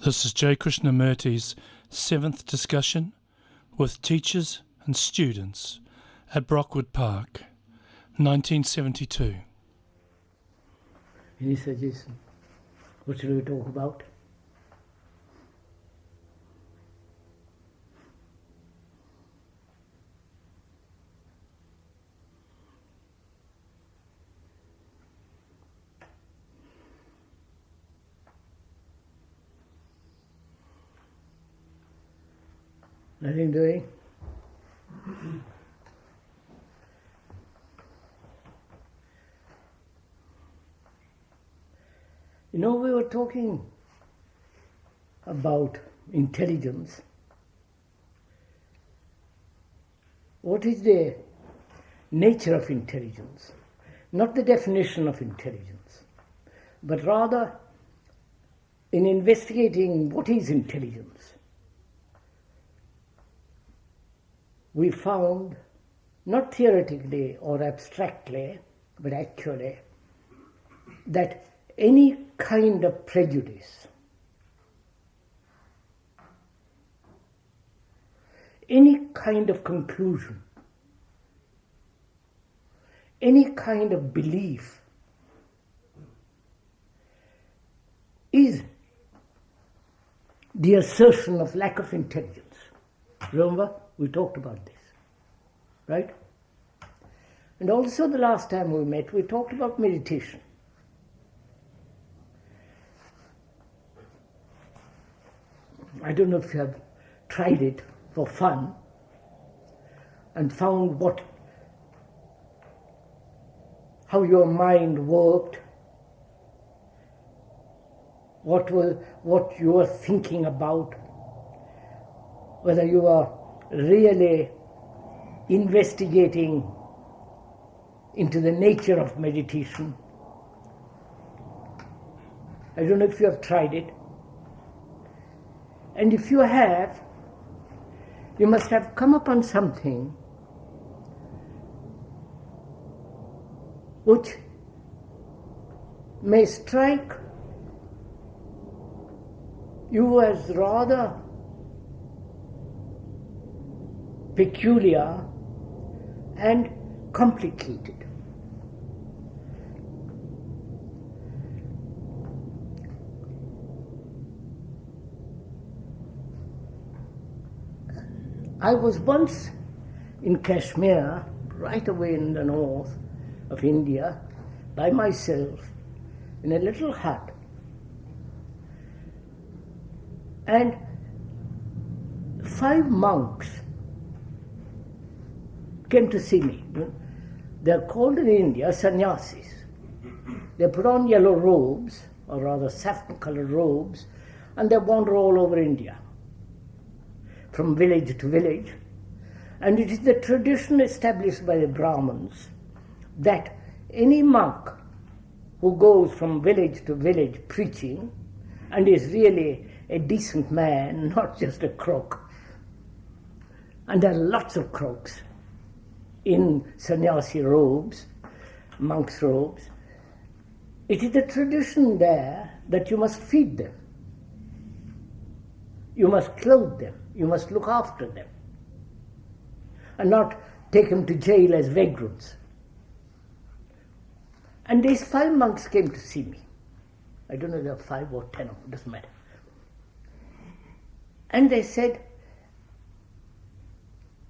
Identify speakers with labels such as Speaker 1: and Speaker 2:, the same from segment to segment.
Speaker 1: This is J. Krishnamurti's 7th discussion with teachers and students at Brockwood Park, 1972.
Speaker 2: Any suggestion? What should we talk about? Nothing doing? You know, we were talking about intelligence. What is the nature of intelligence? Not the definition of intelligence, but rather in investigating what is intelligence. We found, not theoretically or abstractly, but actually, that any kind of prejudice, any kind of conclusion, any kind of belief is the assertion of lack of intelligence. Remember? We talked about this, right? And also the last time we met, we talked about meditation. I don't know if you have tried it for fun and found how your mind worked, what you were thinking about, whether you are really investigating into the nature of meditation. I don't know if you have tried it. And if you have, you must have come upon something which may strike you as rather peculiar and complicated. I was once in Kashmir, right away in the north of India, by myself, in a little hut. And 5 monks came to see me. They're called in India sannyasis. They put on yellow robes, or rather saffron-colored robes, and they wander all over India, from village to village. And it is the tradition established by the Brahmins that any monk who goes from village to village preaching and is really a decent man, not just a crook, and there are lots of crooks in sannyasi robes, monks' robes, it is the tradition there that you must feed them. You must clothe them. You must look after them. And not take them to jail as vagrants. And these 5 monks came to see me. I don't know if there are 5 or 10 of them, doesn't matter. And they said,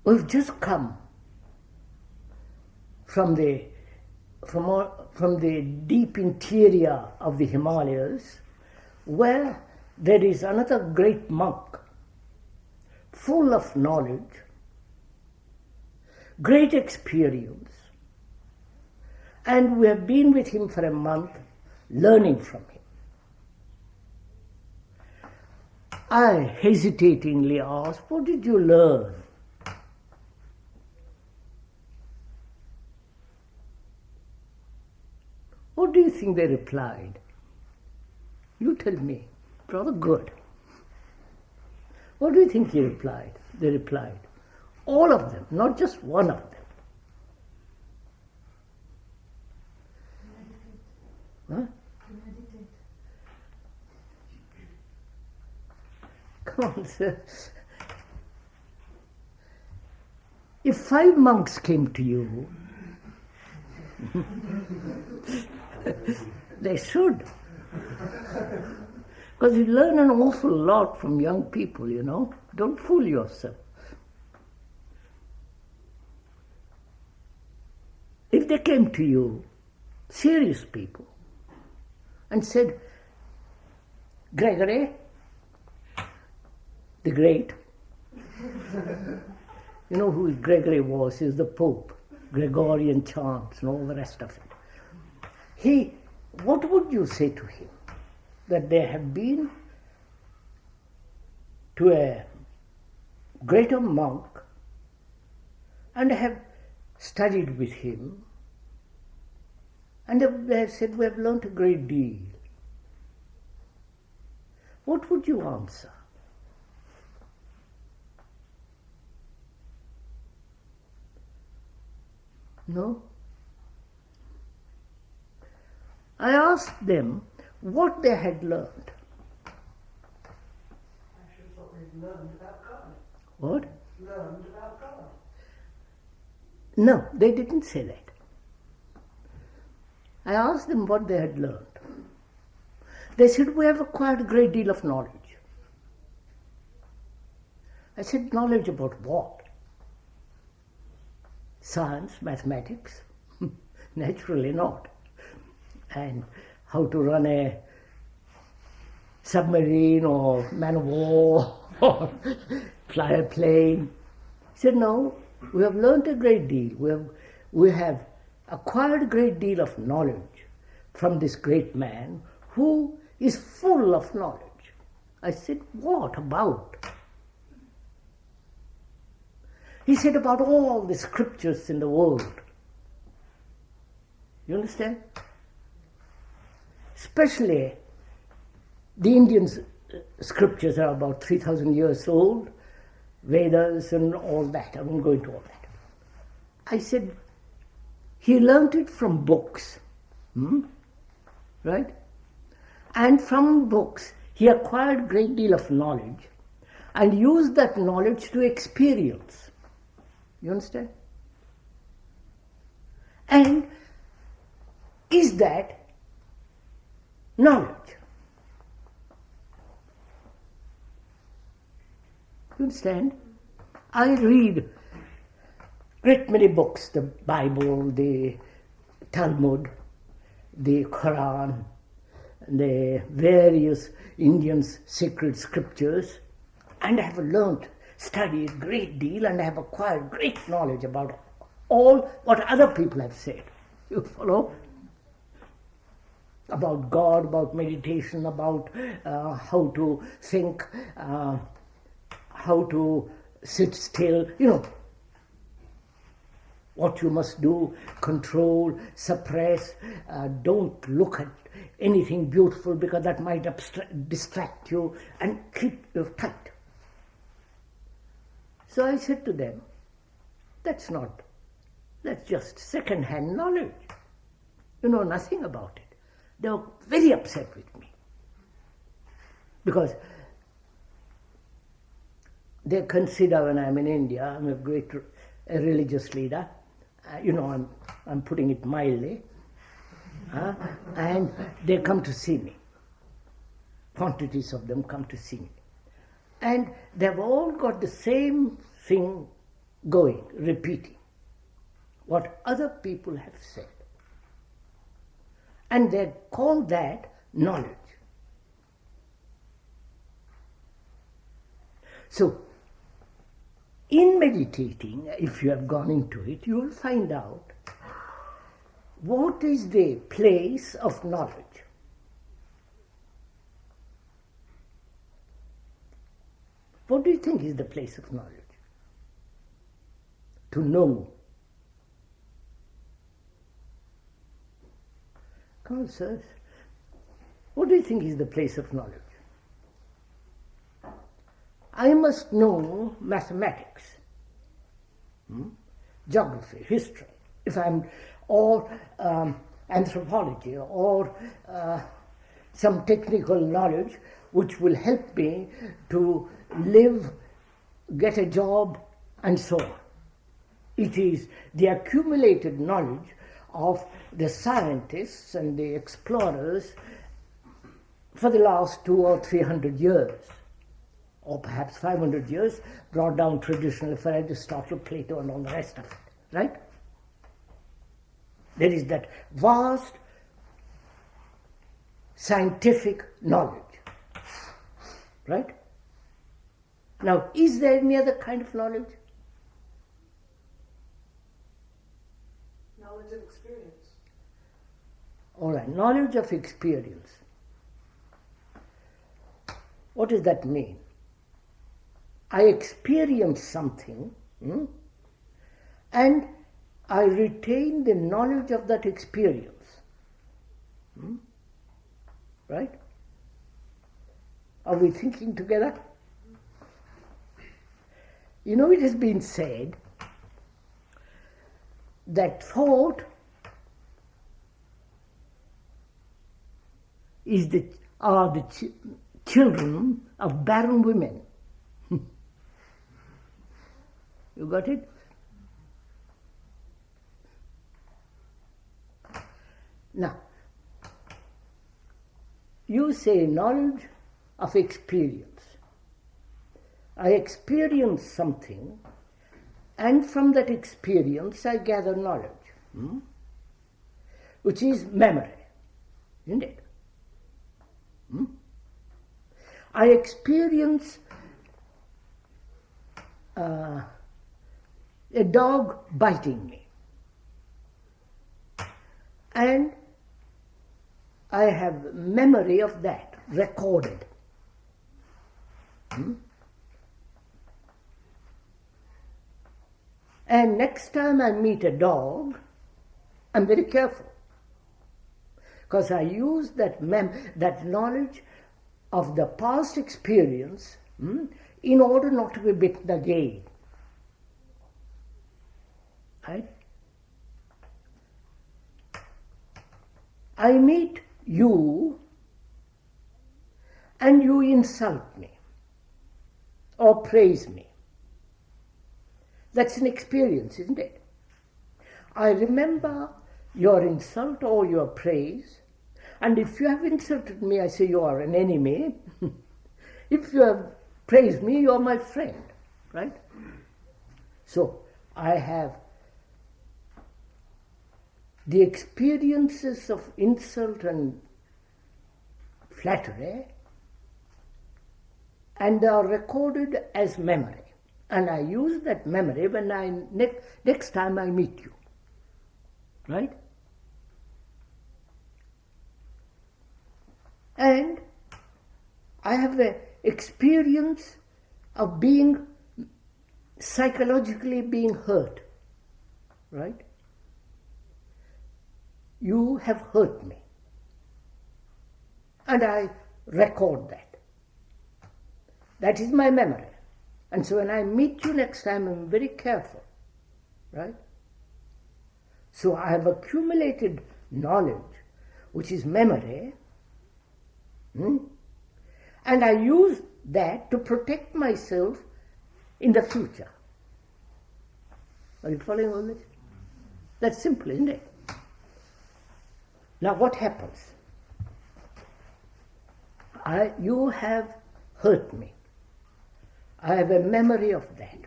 Speaker 2: we've just come from the deep interior of the Himalayas, where there is another great monk, full of knowledge, great experience, and we have been with him for a month, learning from him. I hesitatingly asked, what did you learn? What do you think they replied? You tell me. Rather good. What do you think he replied? They replied, all of them, not just one of them. Huh? Come on, sir. If 5 monks came to you, they should. Because you learn an awful lot from young people, you know. Don't fool yourself. If they came to you, serious people, and said, Gregory, the Great, you know who Gregory was? He was the Pope, Gregorian chants and all the rest of it. What would you say to him? That they have been to a greater monk and have studied with him, and they have said, we have learnt a great deal. What would you answer? No? I asked them what they had learned.
Speaker 3: Actually, what they've learned about God.
Speaker 2: What?
Speaker 3: Learned about God.
Speaker 2: No, they didn't say that. I asked them what they had learned. They said, we have acquired a great deal of knowledge. I said, knowledge about what? Science, mathematics? Naturally not. And how to run a submarine or man of war or fly a plane. He said, no, we have learnt a great deal. We have acquired a great deal of knowledge from this great man who is full of knowledge. I said, what about? He said, about all the scriptures in the world. You understand? Especially the Indian scriptures are about 3,000 years old, Vedas and all that. I won't go into all that. I said, he learnt it from books, right? And from books, he acquired a great deal of knowledge and used that knowledge to experience. You understand? And is that knowledge? You understand? I read great many books, the Bible, the Talmud, the Quran, the various Indian sacred scriptures, and I have learnt, studied a great deal, and I have acquired great knowledge about all what other people have said. You follow? About God, about meditation, about how to think, how to sit still, you know. What you must do, control, suppress, don't look at anything beautiful because that might distract you, and keep you tight. So I said to them, that's just second-hand knowledge. You know nothing about it. They were very upset with me because they consider when I'm in India, I'm a great religious leader. I'm putting it mildly, and they come to see me. Quantities of them come to see me. And they've all got the same thing going, repeating what other people have said. And they call that knowledge. So, in meditating, if you have gone into it, you will find out what is the place of knowledge. What do you think is the place of knowledge? To know. Come on, sirs. What do you think is the place of knowledge? I must know mathematics, geography, history, or anthropology, or some technical knowledge which will help me to live, get a job, and so on. It is the accumulated knowledge of the scientists and the explorers for the last 200 or 300 years, or perhaps 500 years, brought down traditionally for Aristotle, Plato, and all the rest of it, right? There is that vast scientific knowledge, right? Now, is there any other kind of knowledge?
Speaker 3: Knowledge of experience.
Speaker 2: All right, knowledge of experience. What does that mean? I experience something, and I retain the knowledge of that experience. Right? Are we thinking together? You know, it has been said that thought are the children of barren women. You got it? Now, you say knowledge of experience. I experience something, and from that experience I gather knowledge, which is memory, isn't it? I experience a dog biting me, and I have memory of that recorded. And next time I meet a dog, I'm very careful, because I use that knowledge of the past experience in order not to be bitten again. Right? I meet you and you insult me or praise me. That's an experience, isn't it? I remember your insult or your praise, and if you have insulted me, I say you are an enemy. If you have praised me, you are my friend, right? So I have the experiences of insult and flattery, and they are recorded as memory. And I use that memory when next time I meet you, right? And I have the experience of being psychologically being hurt, right? You have hurt me, and I record that. That is my memory. And so when I meet you next time, I'm very careful, right? So I have accumulated knowledge, which is memory, and I use that to protect myself in the future. Are you following all this? That's simple, isn't it? Now what happens? You have hurt me. I have a memory of that.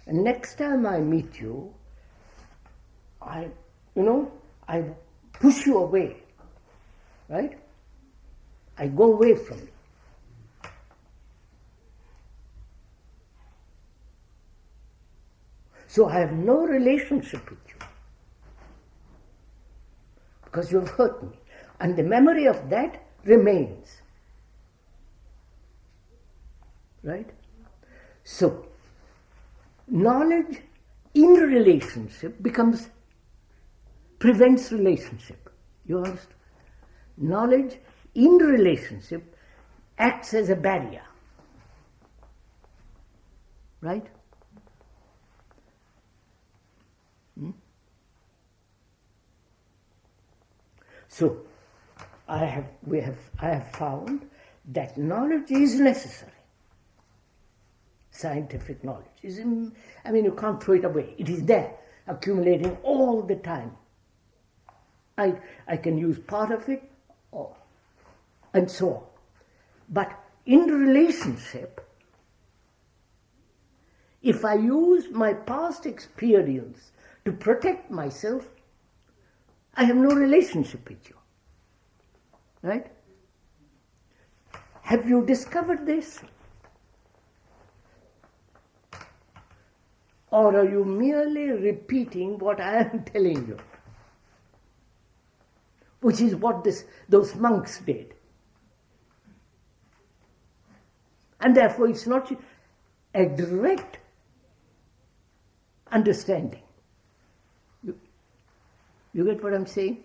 Speaker 2: And next time I meet you, I push you away, right? I go away from you. So I have no relationship with you, because you have hurt me. And the memory of that remains, right? So, knowledge in relationship prevents relationship. You understand? Knowledge in relationship acts as a barrier. Right? So, I have found that knowledge is necessary. Scientific knowledge is, you can't throw it away. It is there, accumulating all the time. I can use part of it, and so on. But in relationship, if I use my past experience to protect myself, I have no relationship with you. Right? Have you discovered this? Or are you merely repeating what I am telling you? Which is what those monks did. And therefore it's not a direct understanding. You get what I'm saying?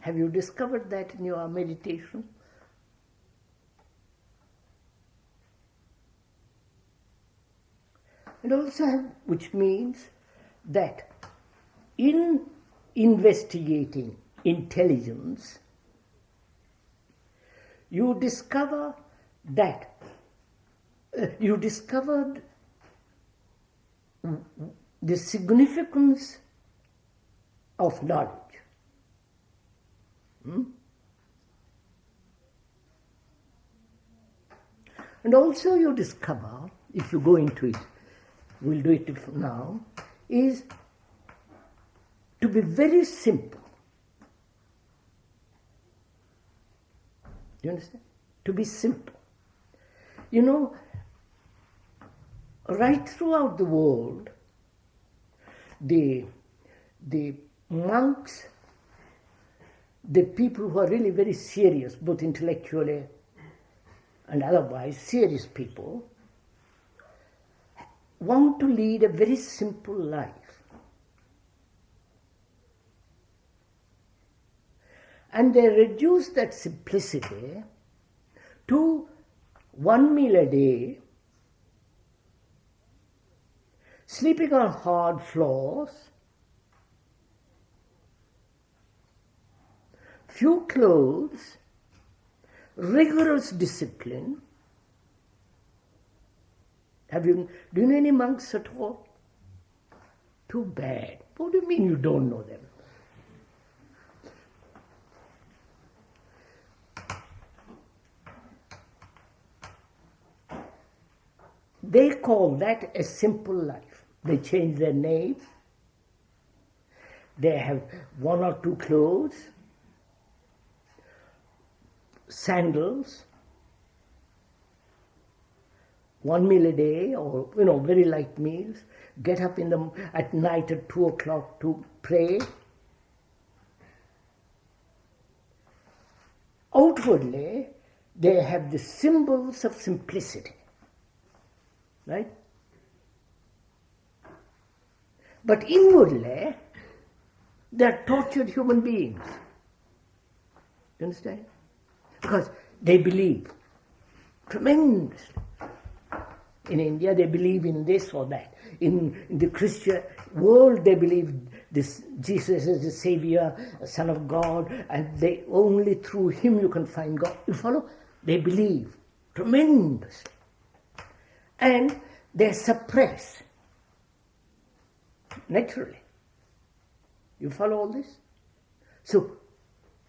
Speaker 2: Have you discovered that in your meditation? And also, which means that in investigating intelligence, you discover that you discovered the significance of knowledge. And also you discover, if you go into it, we'll do it now, is to be very simple. Do you understand? To be simple. You know, right throughout the world, the monks, the people who are really very serious, both intellectually and otherwise, serious people, want to lead a very simple life. And they reduce that simplicity to 1 meal a day, sleeping on hard floors, few clothes, rigorous discipline. Do you know any monks at all? Too bad. What do you mean you don't know them? They call that a simple life. They change their name. They have 1 or 2 clothes, sandals, 1 meal a day, or very light meals. Get up at night at 2 o'clock to pray. Outwardly, they have the symbols of simplicity. Right? But inwardly, they are tortured human beings. You understand? Because they believe tremendously. In India, they believe in this or that. In the Christian world, they believe this Jesus is the Savior, Son of God, and only through Him you can find God. You follow? They believe tremendously. And they suppress naturally. You follow all this? So,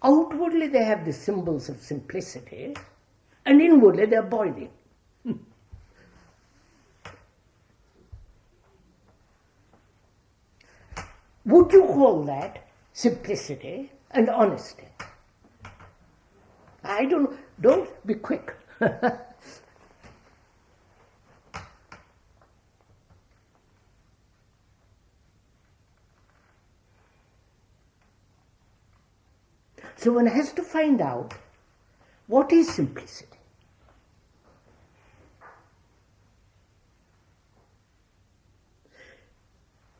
Speaker 2: outwardly they have the symbols of simplicity, and inwardly they are boiling. Would you call that simplicity and honesty? I don't be quick. So one has to find out what is simplicity.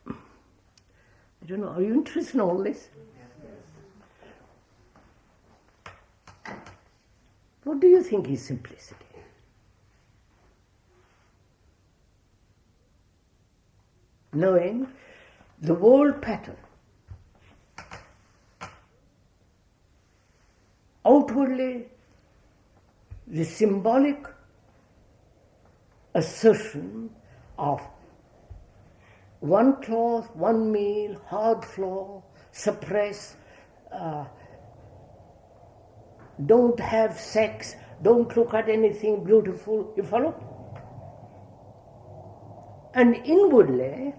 Speaker 2: I don't know, are you interested in all this? Yes. What do you think is simplicity? Knowing the world pattern Outwardly, the symbolic assertion of one cloth, one meal, hard floor, suppress, don't have sex, don't look at anything beautiful, you follow? And inwardly,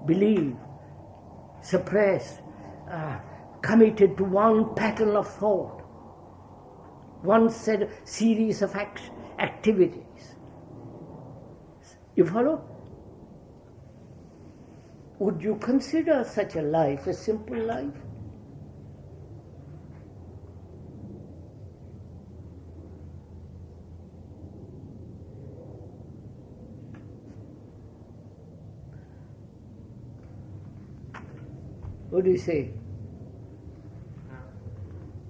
Speaker 2: believe, suppress, committed to one pattern of thought, one series of activities. You follow? Would you consider such a life a simple life? What do you say?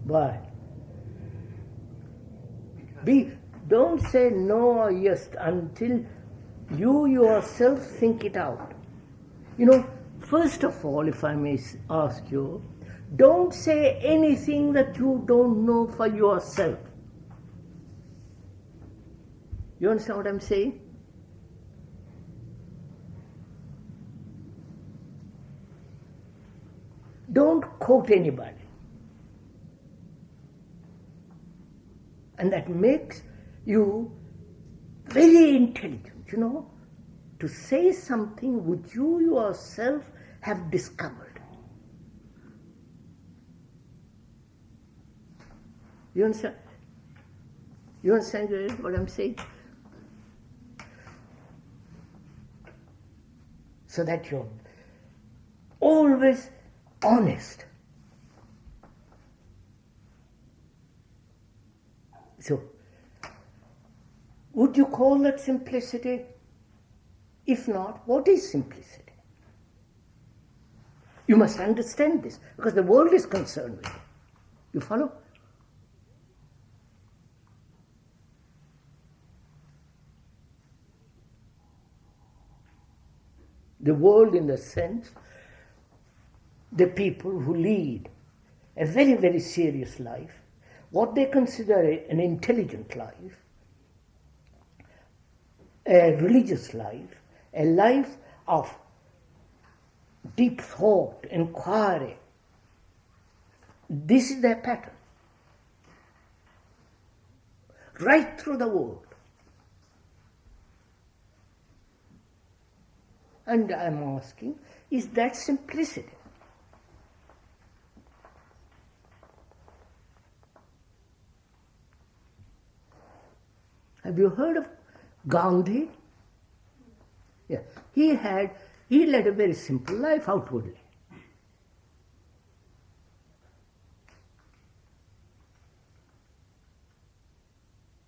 Speaker 2: Why? Don't say no or yes until you yourself think it out. You know, first of all, if I may ask you, don't say anything that you don't know for yourself. You understand what I'm saying? Don't quote anybody. And that makes you very intelligent, you know, to say something which you yourself have discovered. You understand? You understand what I'm saying? So that you're always honest. So, would you call that simplicity? If not, what is simplicity? You must understand this, because the world is concerned with it. You follow? The world, in the sense, the people who lead a very, very serious life, what they consider an intelligent life, a religious life, a life of deep thought, inquiry. This is their pattern. Right through the world. And I'm asking, is that simplicity? Have you heard of Gandhi? Yeah. He led a very simple life outwardly.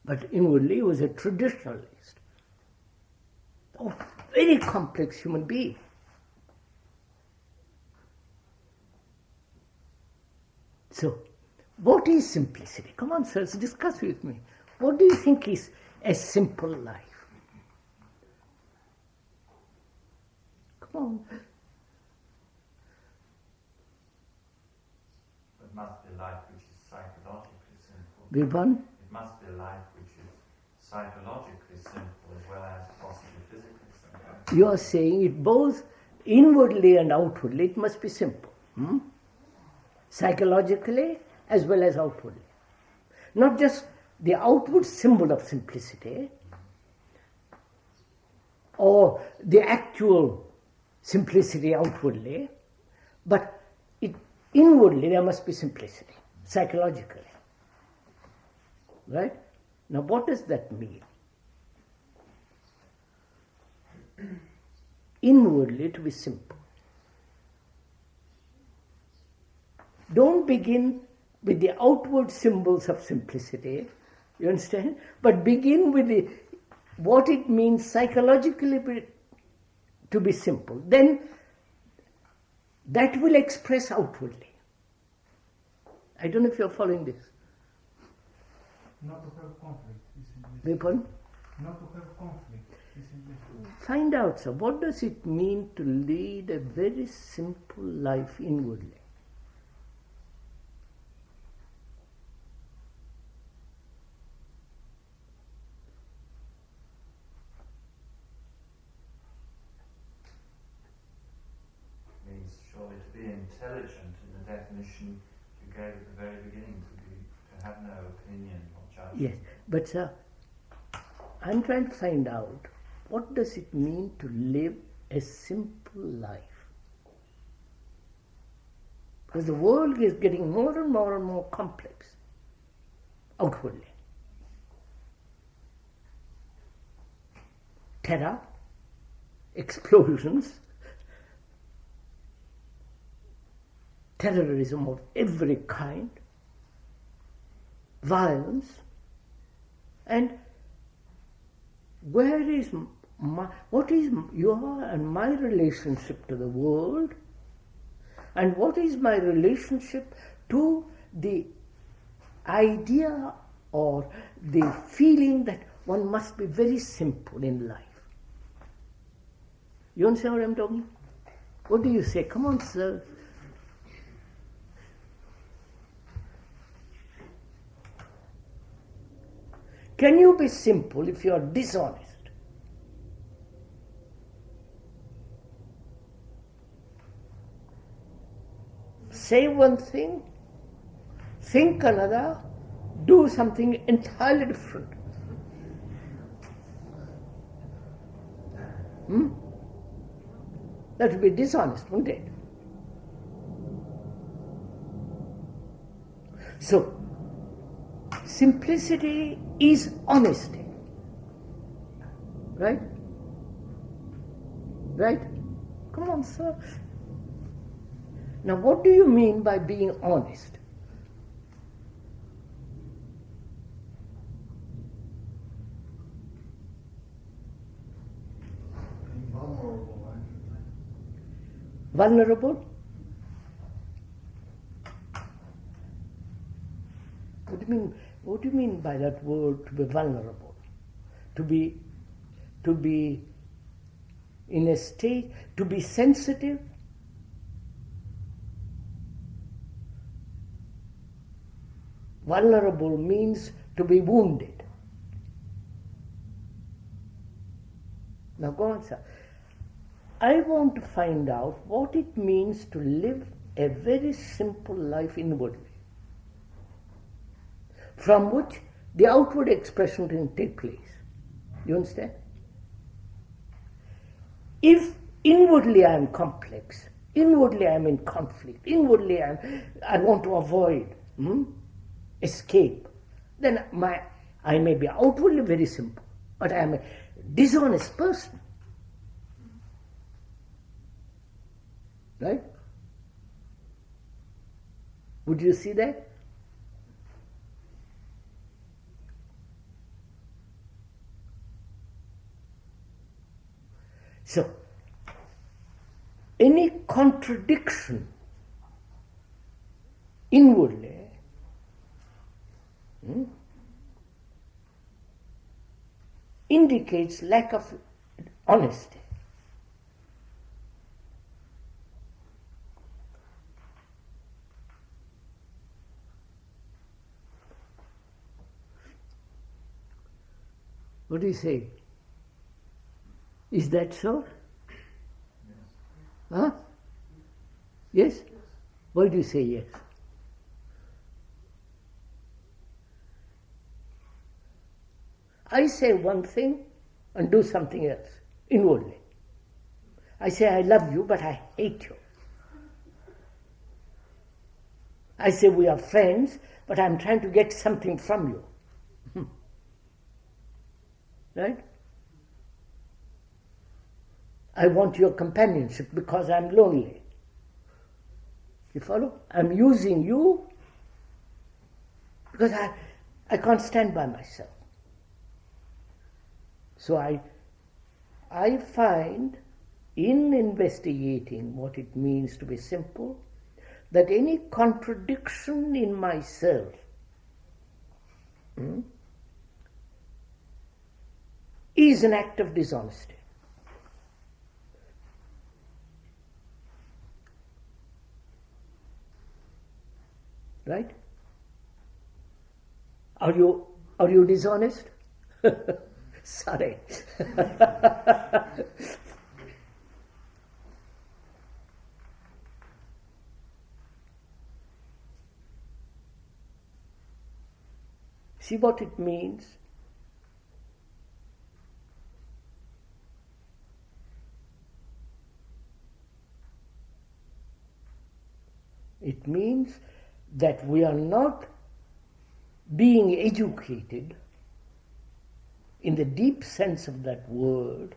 Speaker 2: But inwardly he was a traditionalist. Oh, very complex human being. So, what is simplicity? Come on, sirs, discuss with me. What do you think is a simple life? Come on.
Speaker 4: It must be a life which is psychologically simple.
Speaker 2: Which one?
Speaker 4: It must be a life which is psychologically simple as well as possibly physically simple.
Speaker 2: You are saying it both inwardly and outwardly, it must be simple. Psychologically as well as outwardly. Not just the outward symbol of simplicity or the actual simplicity outwardly, but inwardly there must be simplicity, psychologically. Right? Now what does that mean? Inwardly to be simple. Don't begin with the outward symbols of simplicity, you understand? But begin with what it means psychologically to be simple. Then that will express outwardly. I don't know if you're following this.
Speaker 5: Not to have conflict.
Speaker 2: Weapon?
Speaker 5: Not to have conflict.
Speaker 2: Find out, sir, what does it mean to lead a very simple life inwardly?
Speaker 4: definition you gave at the very beginning, to have no opinion or judgment.
Speaker 2: Yes, but sir, I'm trying to find out what does it mean to live a simple life? Because the world is getting more and more and more complex outwardly. Terror, explosions, terrorism of every kind, violence, and what is your and my relationship to the world, and what is my relationship to the idea or the feeling that one must be very simple in life? You understand what I'm talking? What do you say? Come on, sir. Can you be simple if you are dishonest? Say one thing, think another, do something entirely different. That would be dishonest, wouldn't it? So, simplicity is honesty. Right? Right? Come on, sir. Now, what do you mean by being honest?
Speaker 5: Being vulnerable.
Speaker 2: Vulnerable? What do you mean by that word, to be vulnerable? To be in a state, to be sensitive? Vulnerable means to be wounded. Now go on, sir. I want to find out what it means to live a very simple life inwardly, from which the outward expression can take place. You understand? If inwardly I am complex, inwardly I am in conflict, inwardly I want to avoid, escape, then I may be outwardly very simple, but I am a dishonest person. Right? Would you see that? So, any contradiction inwardly indicates lack of honesty. What do you say? Is that so?
Speaker 4: Yes.
Speaker 2: Huh? Yes? Why do you say yes? I say one thing and do something else, inwardly. I say I love you, but I hate you. I say we are friends, but I'm trying to get something from you. Right? I want your companionship because I'm lonely. You follow? I'm using you because I can't stand by myself. So I find in investigating what it means to be simple, that any contradiction in myself is an act of dishonesty. Right? Are you dishonest? Sorry. See what it means? It means that we are not being educated in the deep sense of that word,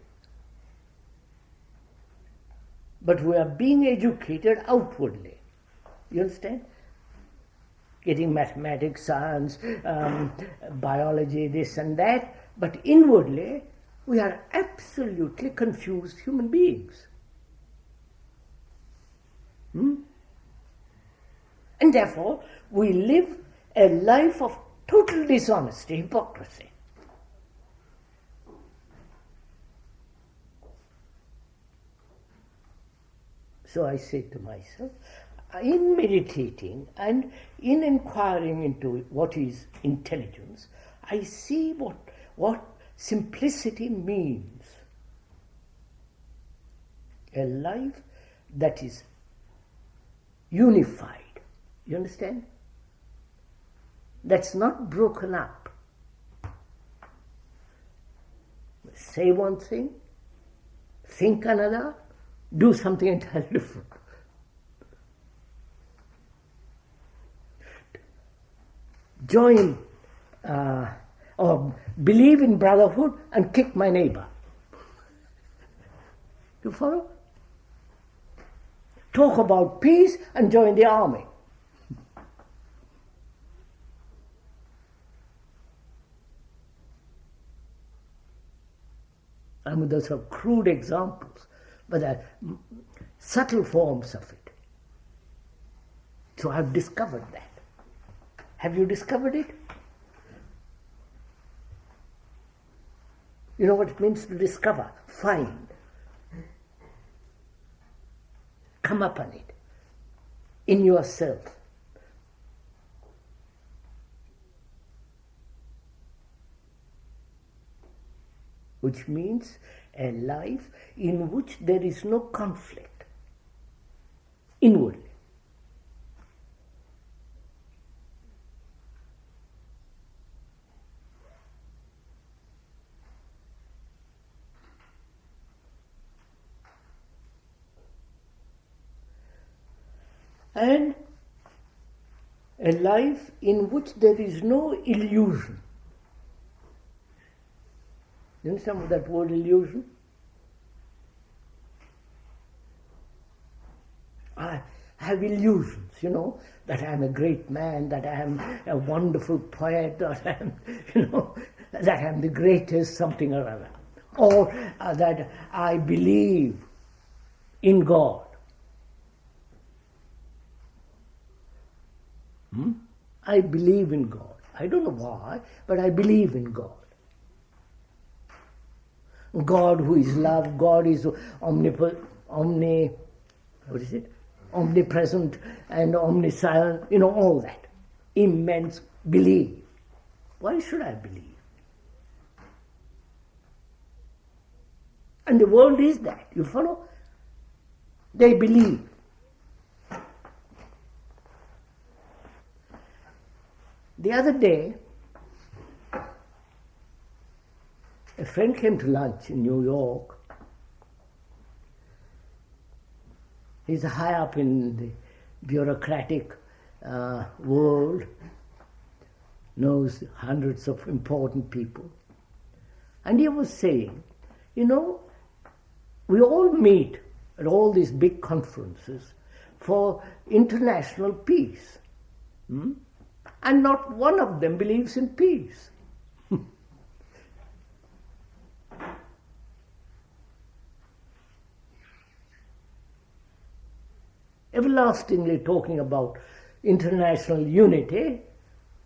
Speaker 2: but we are being educated outwardly. You understand? Getting mathematics, science, biology, this and that, but inwardly we are absolutely confused human beings. And therefore we live a life of total dishonesty, hypocrisy. So I say to myself, in meditating and in inquiring into what is intelligence, I see what simplicity means. A life that is unified. You understand? That's not broken up. Say one thing, think another, do something entirely different. Join or believe in brotherhood and kick my neighbor. You follow? Talk about peace and join the army. I mean, those are crude examples, but they're subtle forms of it. So I've discovered that. Have you discovered it? You know what it means to discover, find, come upon it in yourself. Which means a life in which there is no conflict inwardly. And a life in which there is no illusion. You understand that word illusion? I have illusions, that I am a great man, that I am a wonderful poet, that I am, that I am the greatest something or other. Or that I believe in God. I believe in God. I don't know why, but I believe in God. God who is love, God is omnipresent and omniscient, all that. Immense belief. Why should I believe? And the world is that, you follow? They believe. The other day, a friend came to lunch in New York. He's high up in the bureaucratic world, knows hundreds of important people. And he was saying, we all meet at all these big conferences for international peace. And not one of them believes in peace. Everlastingly talking about international unity,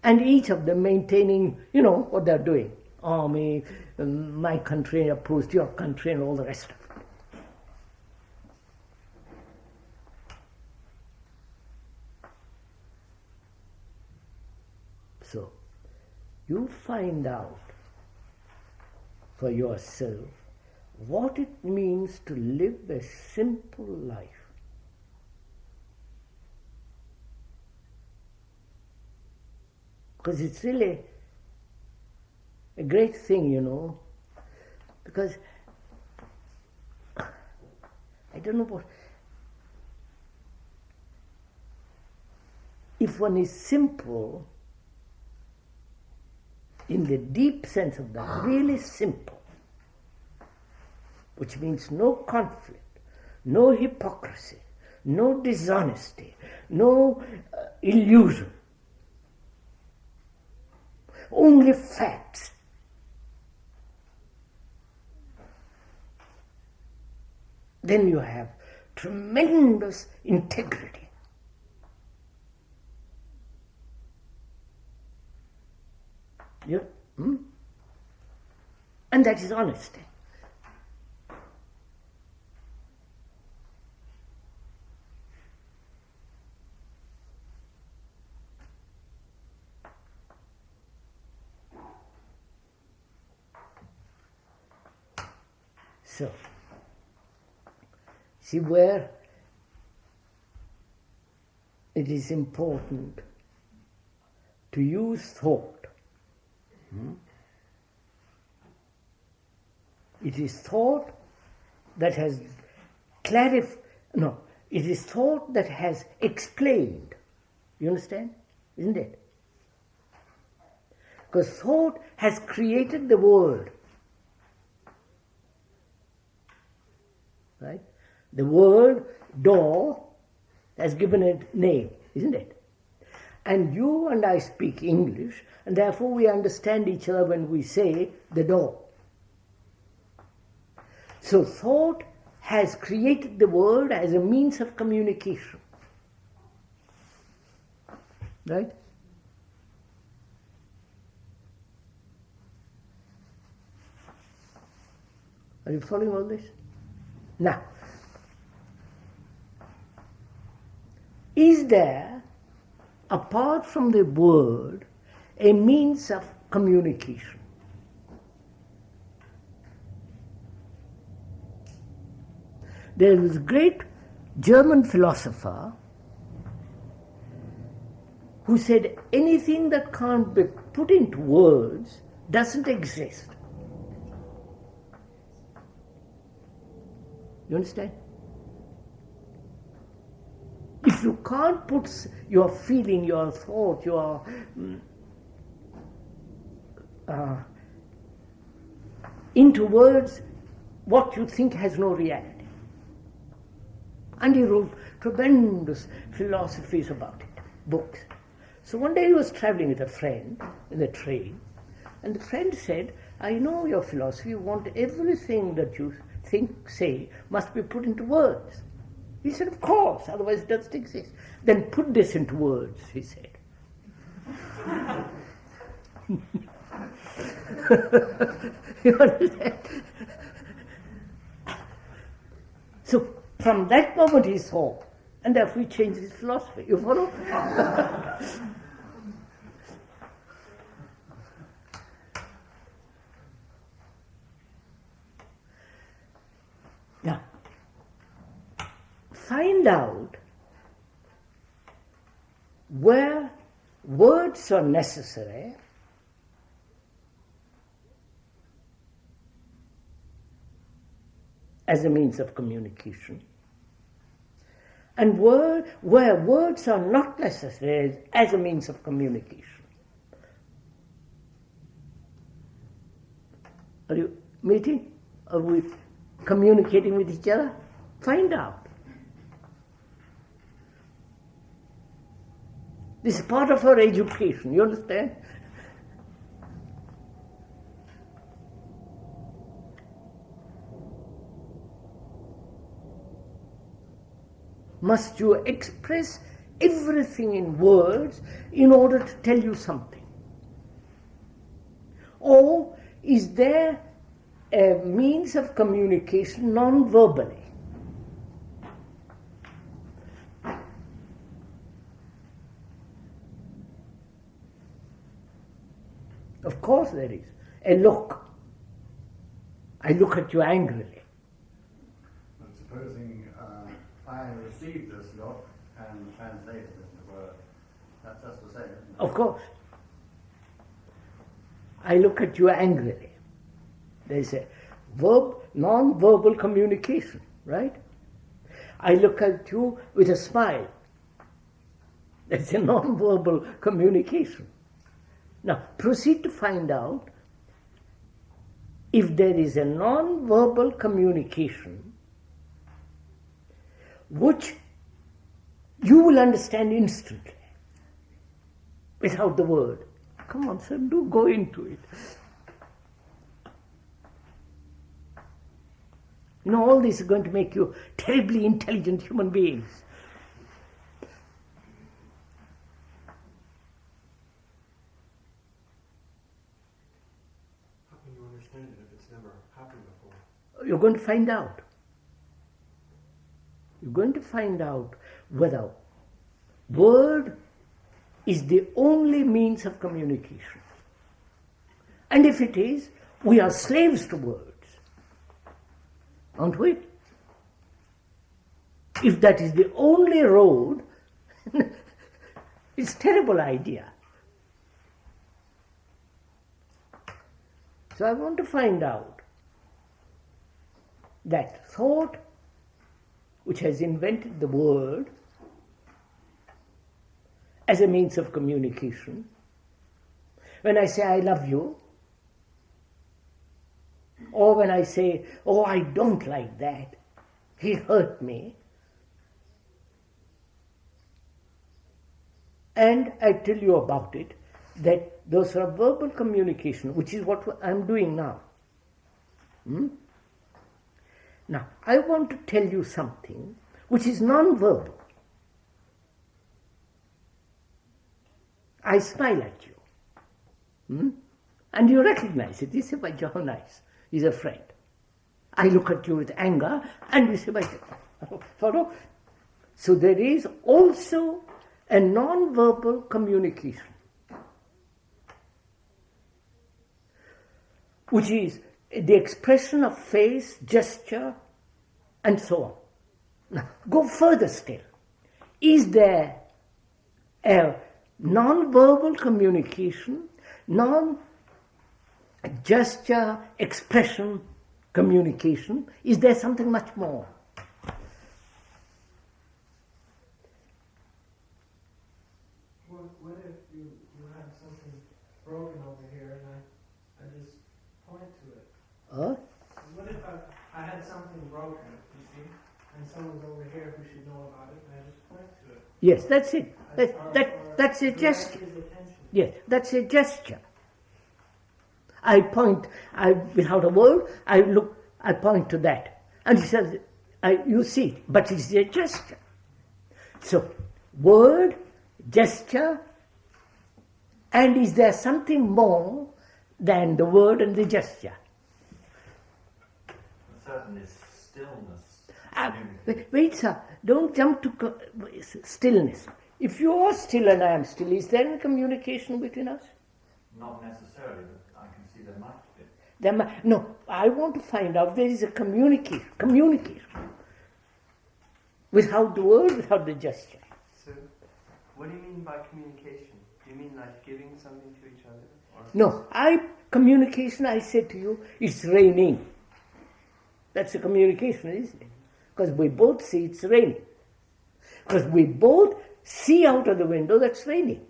Speaker 2: and each of them maintaining, what they're doing. Army, my country opposed your country, and all the rest of it. So, you find out for yourself what it means to live a simple life. Because it's really a great thing, you know, because I don't know what. If one is simple, in the deep sense of that, really simple, which means no conflict, no hypocrisy, no dishonesty, no illusion, only facts. Then you have tremendous integrity. Yeah? And that is honesty. So, see where it is important to use thought. It is thought that has it is thought that has explained. You understand? Isn't it? Because thought has created the world. Right? The word door has given it name, isn't it? And you and I speak English, and therefore we understand each other when we say the door. So thought has created the world as a means of communication. Right? Are you following all this? Now, is there, apart from the word, a means of communication? There was a great German philosopher who said anything that can't be put into words doesn't exist. You understand? If you can't put your feeling, your thought, your into words, what you think has no reality. And he wrote tremendous philosophies about it, books. So one day he was traveling with a friend in the train, and the friend said, I know your philosophy, you want everything that you think, say, must be put into words. He said, of course, otherwise it doesn't exist. Then put this into words, he said. You understand? So, from that moment he saw, and therefore he changed his philosophy. You follow? Now, find out where words are necessary as a means of communication, and where words are not necessary as a means of communication. Are you meeting? Are we communicating with each other? Find out. This is part of our education, you understand? Must you express everything in words in order to tell you something? Or is there a means of communication non-verbally? Of course there is. A look. I look at you angrily.
Speaker 6: And supposing I receive this look and translate it into word, that's just the same, isn't it?
Speaker 2: Of course. I look at you angrily. There's a non-verbal communication, right? I look at you with a smile. That's a non-verbal communication. Now, proceed to find out if there is a non-verbal communication which you will understand instantly without the word. Come on, sir, do go into it. You know, all this is going to make you terribly intelligent human beings.
Speaker 7: How can you understand it if it's never happened before?
Speaker 2: You're going to find out. You're going to find out whether word is the only means of communication. And if it is, we are slaves to words. Aren't we? If that is the only road, it's a terrible idea. So I want to find out that thought which has invented the word as a means of communication. When I say I love you, or when I say, oh, I don't like that, he hurt me, and I tell you about it, that those are verbal communication, which is what I'm doing now. Now, I want to tell you something which is non-verbal. I smile at you. And you recognize it. You say, by how nice. He's a friend. I look at you with anger, and you say, by follow? So there is also a non-verbal communication, which is the expression of face, gesture, and so on. Now, go further still. Is there a non-verbal communication, non-gesture, expression, communication? Is there something much more?
Speaker 5: What if you have something broken over here and I just point to it? What if I had something broken, you see, and someone's over here who should know about it, and I just point to it?
Speaker 2: Yes, that's it. That's a gesture. Yes, that's a gesture. I point, without a word, I point to that. And he says, you see it, but it's a gesture. So, word, gesture, and is there something more than the word and the gesture?
Speaker 4: Certainly stillness.
Speaker 2: Wait, sir, don't jump to stillness. If you are still and I am still, is there any communication between us?
Speaker 4: Not necessarily, but I can see there might be.
Speaker 2: No, I want to find out there is a communication. Without the word, without the gesture.
Speaker 7: So, what do you mean by communication? Do you mean like giving something to each other? Or
Speaker 2: No, communication, I say to you, it's raining. That's a communication, isn't it? Because we both see it's raining. Because we both see out of the window that's raining.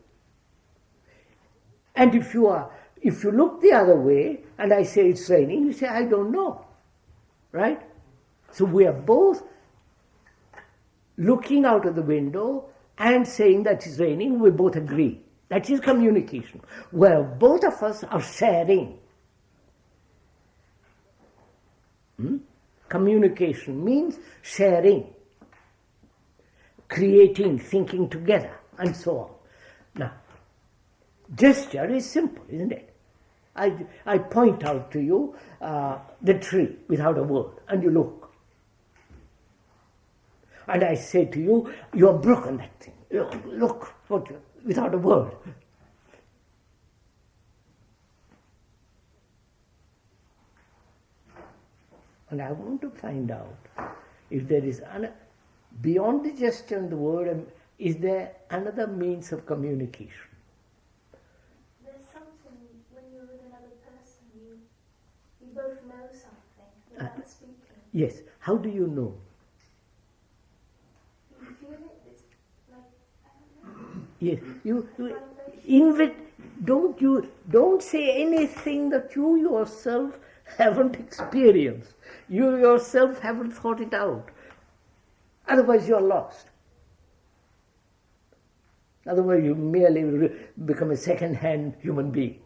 Speaker 2: And if you look the other way and I say it's raining, you say, I don't know. Right? So we are both looking out of the window and saying that it's raining, we both agree. That is communication, where both of us are sharing. Communication means sharing, creating, thinking together, and so on. Now, gesture is simple, isn't it? I point out to you the tree without a word, and you look. And I say to you, you have broken that thing. Look, without a word. And I want to find out if there is, beyond the gesture and the word, is there another means of communication?
Speaker 8: There's something when you're with another you both know something without speaking.
Speaker 2: Yes. How do you know?
Speaker 8: You feel it. It's like, I don't know.
Speaker 2: Yes.
Speaker 8: Vibration.
Speaker 2: Don't say anything that you yourself haven't experienced. You yourself haven't thought it out. Otherwise you're lost. Otherwise you merely become a second-hand human being.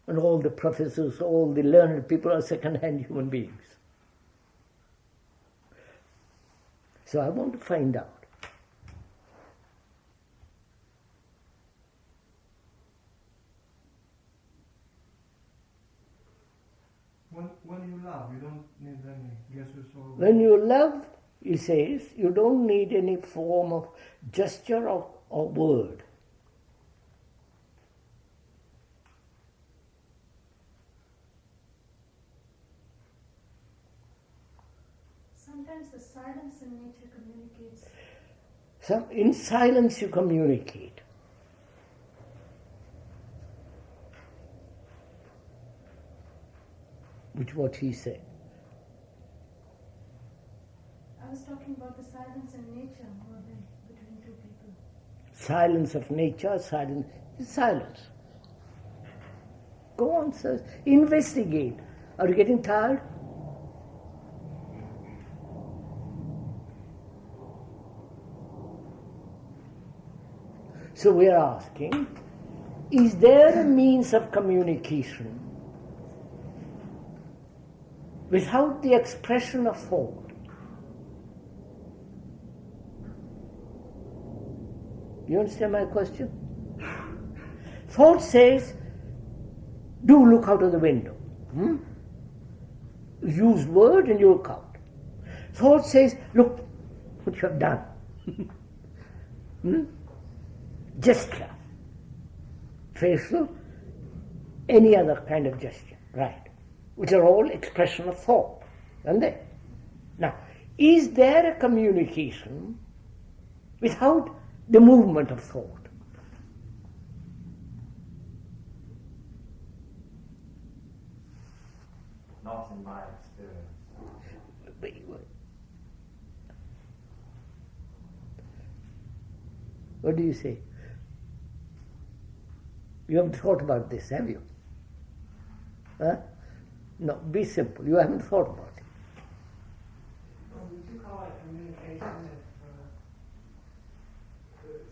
Speaker 2: And all the professors, all the learned people are second-hand human beings. So I want to find out.
Speaker 5: When you love, you don't need any gestures or...
Speaker 2: When you love, he says, you don't need any form of gesture or word.
Speaker 8: Sometimes the silence in nature communicates.
Speaker 2: In silence you communicate. Which what he said.
Speaker 8: I was talking about the silence in nature more than between two people.
Speaker 2: Silence of nature, silence. Go on, sir. Investigate. Are you getting tired? So we are asking, is there a means of communication without the expression of thought? You understand my question? Thought says, do look out of the window. Use word and you look out. Thought says, look what you have done. Gesture. Facial, any other kind of gesture, right? Which are all expression of thought, aren't they? Now, is there a communication without the movement of thought?
Speaker 4: Not in my experience.
Speaker 2: What do you say? You haven't thought about this, have you? Huh? No, be simple. You haven't thought about it.
Speaker 5: Well, would you call it communication?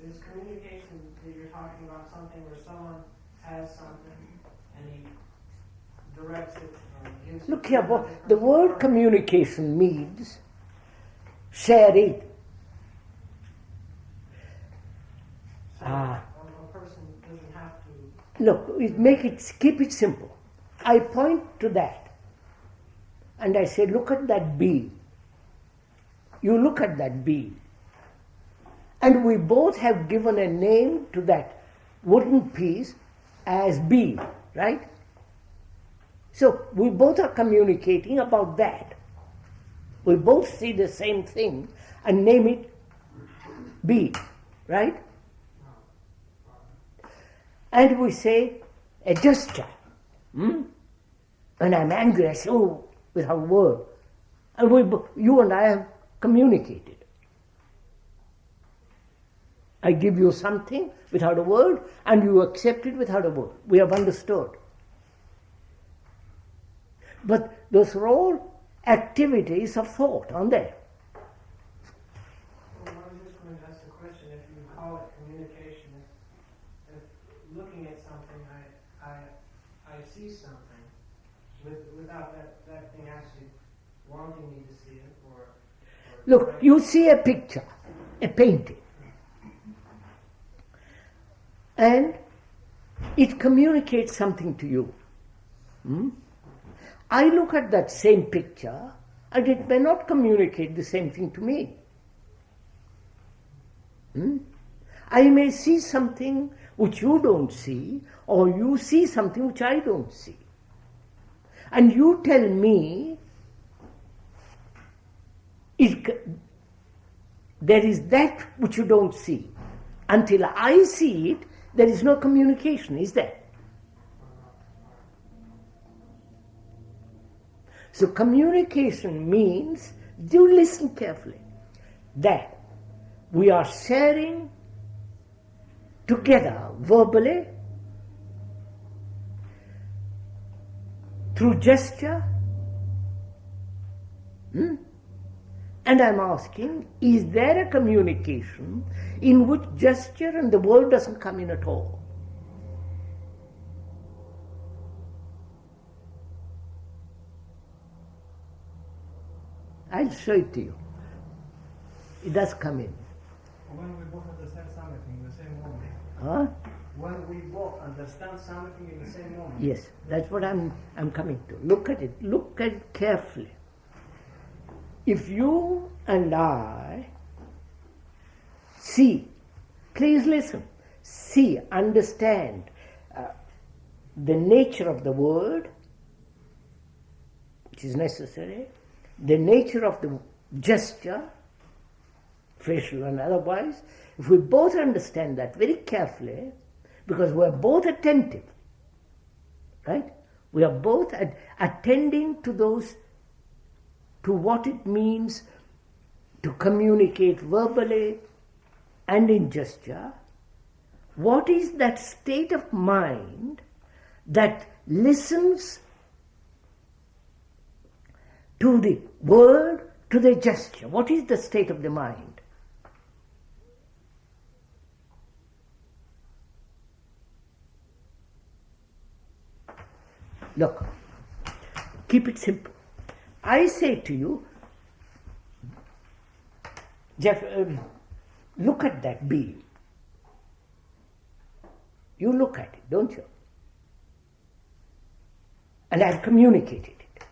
Speaker 5: Is communication that you're talking about something where someone has something and he directs it or gives it?
Speaker 2: Look here, the word communication means sharing.
Speaker 5: So a person doesn't have to...
Speaker 2: Look, keep it simple. I point to that and I say, look at that bee. You look at that bee. And we both have given a name to that wooden piece as bee, right? So we both are communicating about that. We both see the same thing and name it bee, right? And we say a gesture. And I'm angry, I say, oh, without a word. And you and I have communicated. I give you something without a word, and you accept it without a word. We have understood. But those are all activities of thought, aren't they?
Speaker 5: Well, I was just going to ask the question, if you call it communication, if looking at something, I see something, without that thing actually wanting me to see it, or
Speaker 2: look, you see a picture, a painting, and it communicates something to you. I look at that same picture and it may not communicate the same thing to me. I may see something which you don't see, or you see something which I don't see. And you tell me there is that which you don't see. Until I see it, there is no communication, is there? So communication means, do listen carefully, that we are sharing together verbally, through gesture, and I'm asking, is there a communication in which gesture and the word doesn't come in at all? I'll show it to you. It does come in.
Speaker 5: When we both understand something in the same moment.
Speaker 2: Huh?
Speaker 5: When we both understand something in the same moment.
Speaker 2: Yes, that's what I'm coming to. Look at it. Look at it carefully. If you and I see, please listen, see, understand the nature of the word, which is necessary, the nature of the gesture, facial and otherwise, if we both understand that very carefully, because we are both attentive, right? We are both attending to those, to what it means to communicate verbally and in gesture. What is that state of mind that listens to the word, to the gesture? What is the state of the mind? Look, keep it simple. I say to you, Jeff, look at that beam. You look at it, don't you? And I've communicated it.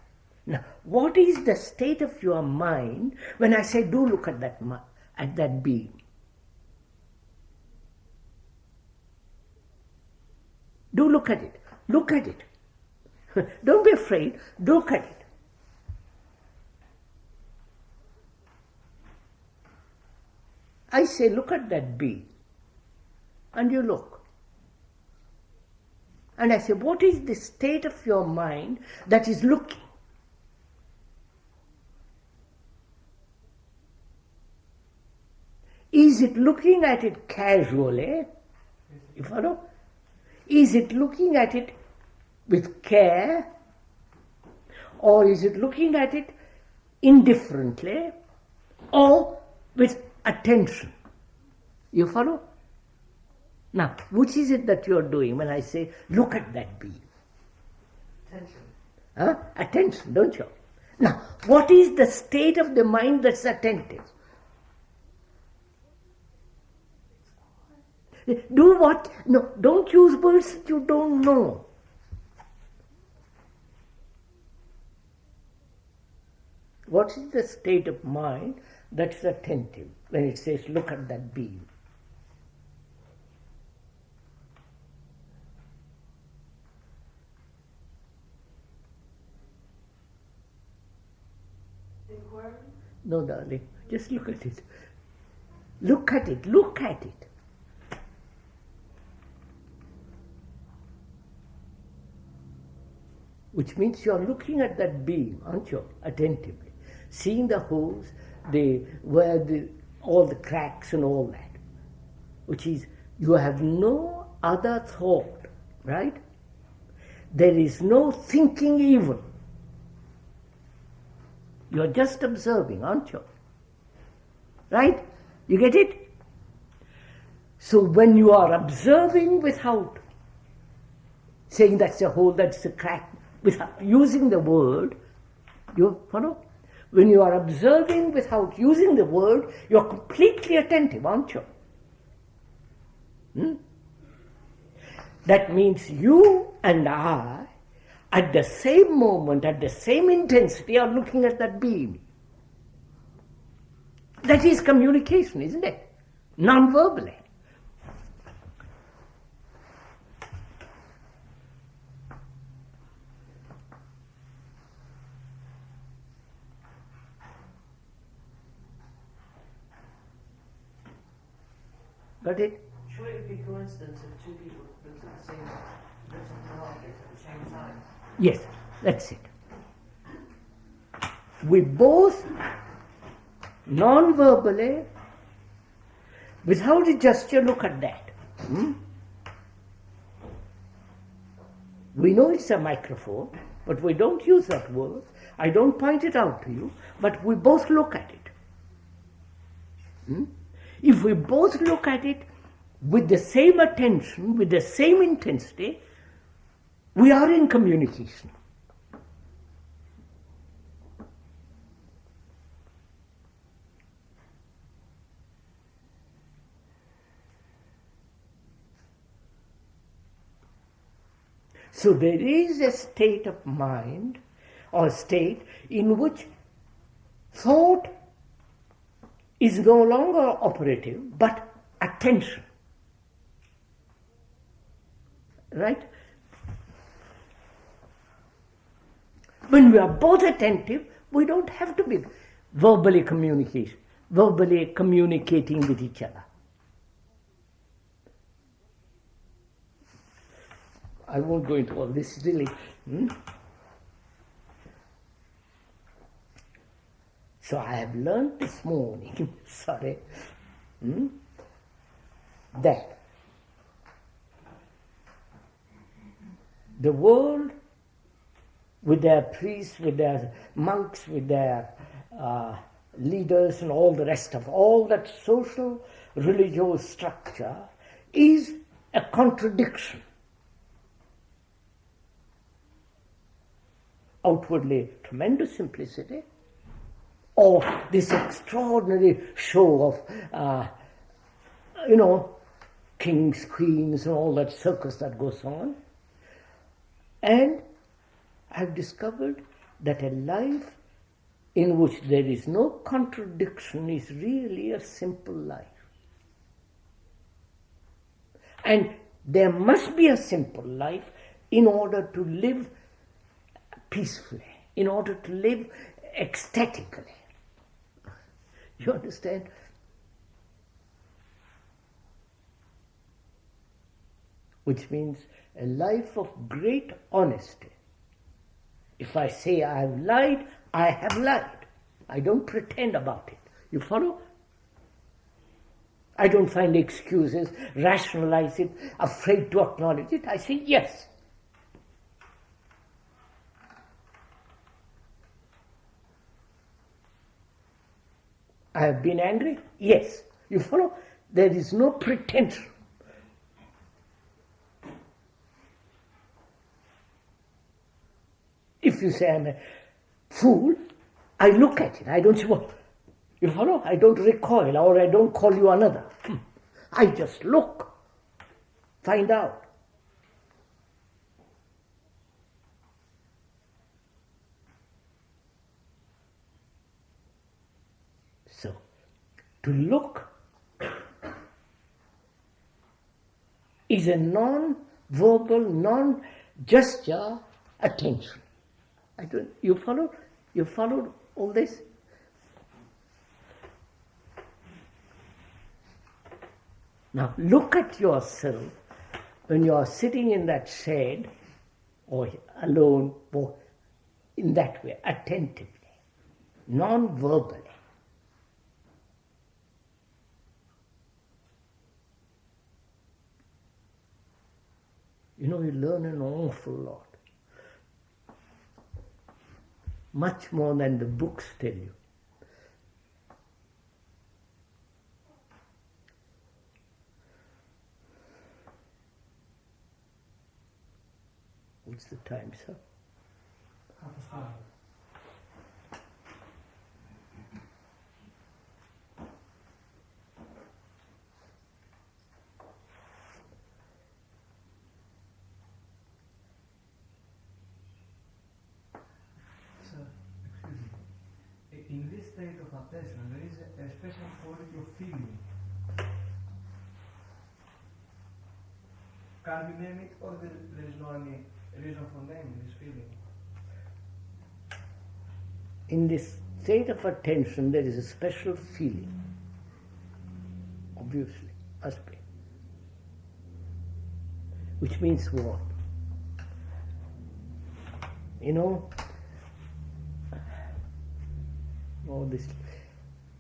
Speaker 2: Now, what is the state of your mind when I say, do look at that beam? Do look at it. Look at it. Don't be afraid. Look at it. I say, look at that beam. And you look. And I say, what is the state of your mind that is looking? Is it looking at it casually? You follow? Is it looking at it with care? Or is it looking at it indifferently? Or with attention? You follow? Now, which is it that you are doing when I say, look at that beam?
Speaker 7: Attention.
Speaker 2: Huh? Attention, don't you? Now, what is the state of the mind that's attentive? Do what? No, don't use words that you don't know. What is the state of mind that's attentive when it says, look at that beam?
Speaker 7: Inquiry?
Speaker 2: No, darling, just look at it. Look at it, look at it. Which means you are looking at that beam, aren't you, attentively, seeing the holes, all the cracks and all that. Which is, you have no other thought, right? There is no thinking even. You are just observing, aren't you? Right? You get it? So when you are observing without saying that's a hole, that's a crack, without using the word, you follow? When you are observing without using the word, you are completely attentive, aren't you? That means you and I, at the same moment, at the same intensity, are looking at that beam. That is communication, isn't it? Non-verbally. Got it?
Speaker 7: sure it would be coincidence if two people looked at the same object at the same time.
Speaker 2: Yes, that's it. We both, non-verbally, without a gesture, look at that. We know it's a microphone, but we don't use that word. I don't point it out to you, but we both look at it. If we both look at it with the same attention, with the same intensity, we are in communication. So there is a state of mind or state in which thought is no longer operative, but attention. Right? When we are both attentive, we don't have to be verbally communicating with each other. I won't go into all this really. So I have learned this morning, that the world, with their priests, with their monks, with their leaders and all the rest of all that social religious structure, is a contradiction. Outwardly tremendous simplicity, or this extraordinary show of, kings, queens, and all that circus that goes on. And I've discovered that a life in which there is no contradiction is really a simple life. And there must be a simple life in order to live peacefully, in order to live ecstatically. You understand? Which means a life of great honesty. If I say I have lied, I have lied. I don't pretend about it. You follow? I don't find excuses, rationalize it, afraid to acknowledge it. I say yes. I have been angry? Yes. You follow? There is no pretension. If you say I'm a fool, I look at it. I don't say, what? You follow? I don't recoil, or I don't call you another. I just look, find out. So, to look is a non-verbal, non-gesture attention. You follow? You followed all this? Now look at yourself when you are sitting in that shade or alone, or in that way, attentively, non-verbally. You learn an awful lot. Much more than the books tell you. What's the time, sir?
Speaker 5: 5:30. In this state of attention, there is a special quality of feeling. Can we name it, or there is no any reason for naming this feeling?
Speaker 2: In this state of attention, there is a special feeling. Obviously, must be. which means what? You know, all this.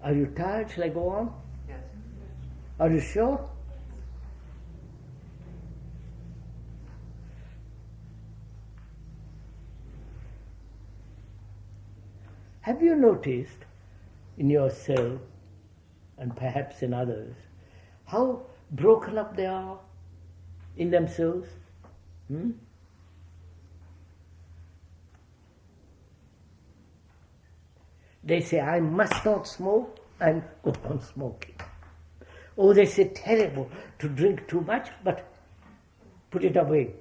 Speaker 2: Are you tired? Shall I go on?
Speaker 7: Yes.
Speaker 2: Are you sure? Have you noticed in yourself, and perhaps in others, how broken up they are in themselves? They say, I must not smoke, and go on smoking. Oh, they say, terrible to drink too much, but put it away.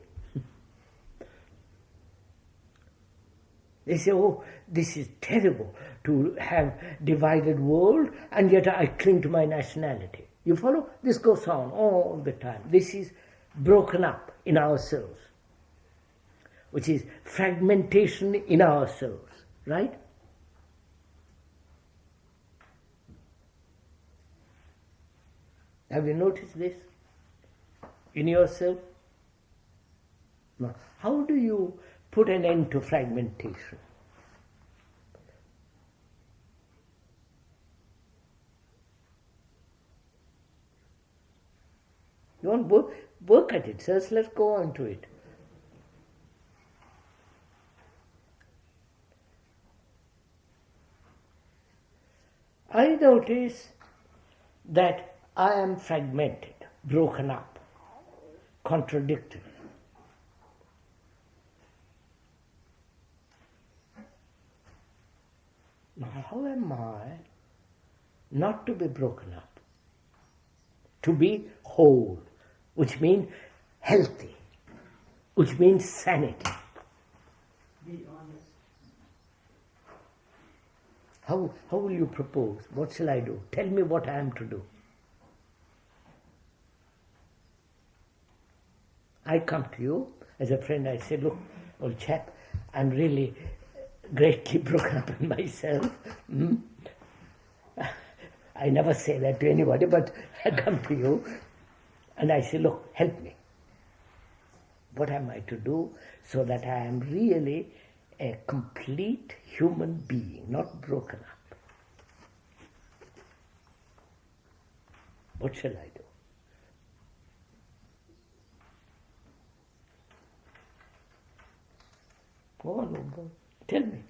Speaker 2: They say, oh, this is terrible to have divided world, and yet I cling to my nationality. You follow? This goes on all the time. This is broken up in ourselves, which is fragmentation in ourselves, right? Have you noticed this in yourself? Now, how do you put an end to fragmentation? You want work at it, sirs? Let's go on to it. I notice that I am fragmented, broken up, contradictory. Now, how am I not to be broken up? To be whole, which means healthy, which means sanity.
Speaker 5: Be honest.
Speaker 2: How will you propose? What shall I do? Tell me what I am to do. I come to you as a friend, I say, look, old chap, I'm really greatly broken up in myself. I never say that to anybody, but I come to you and I say, look, help me. What am I to do so that I am really a complete human being, not broken up? What shall I do? Go on, go on. Tell me.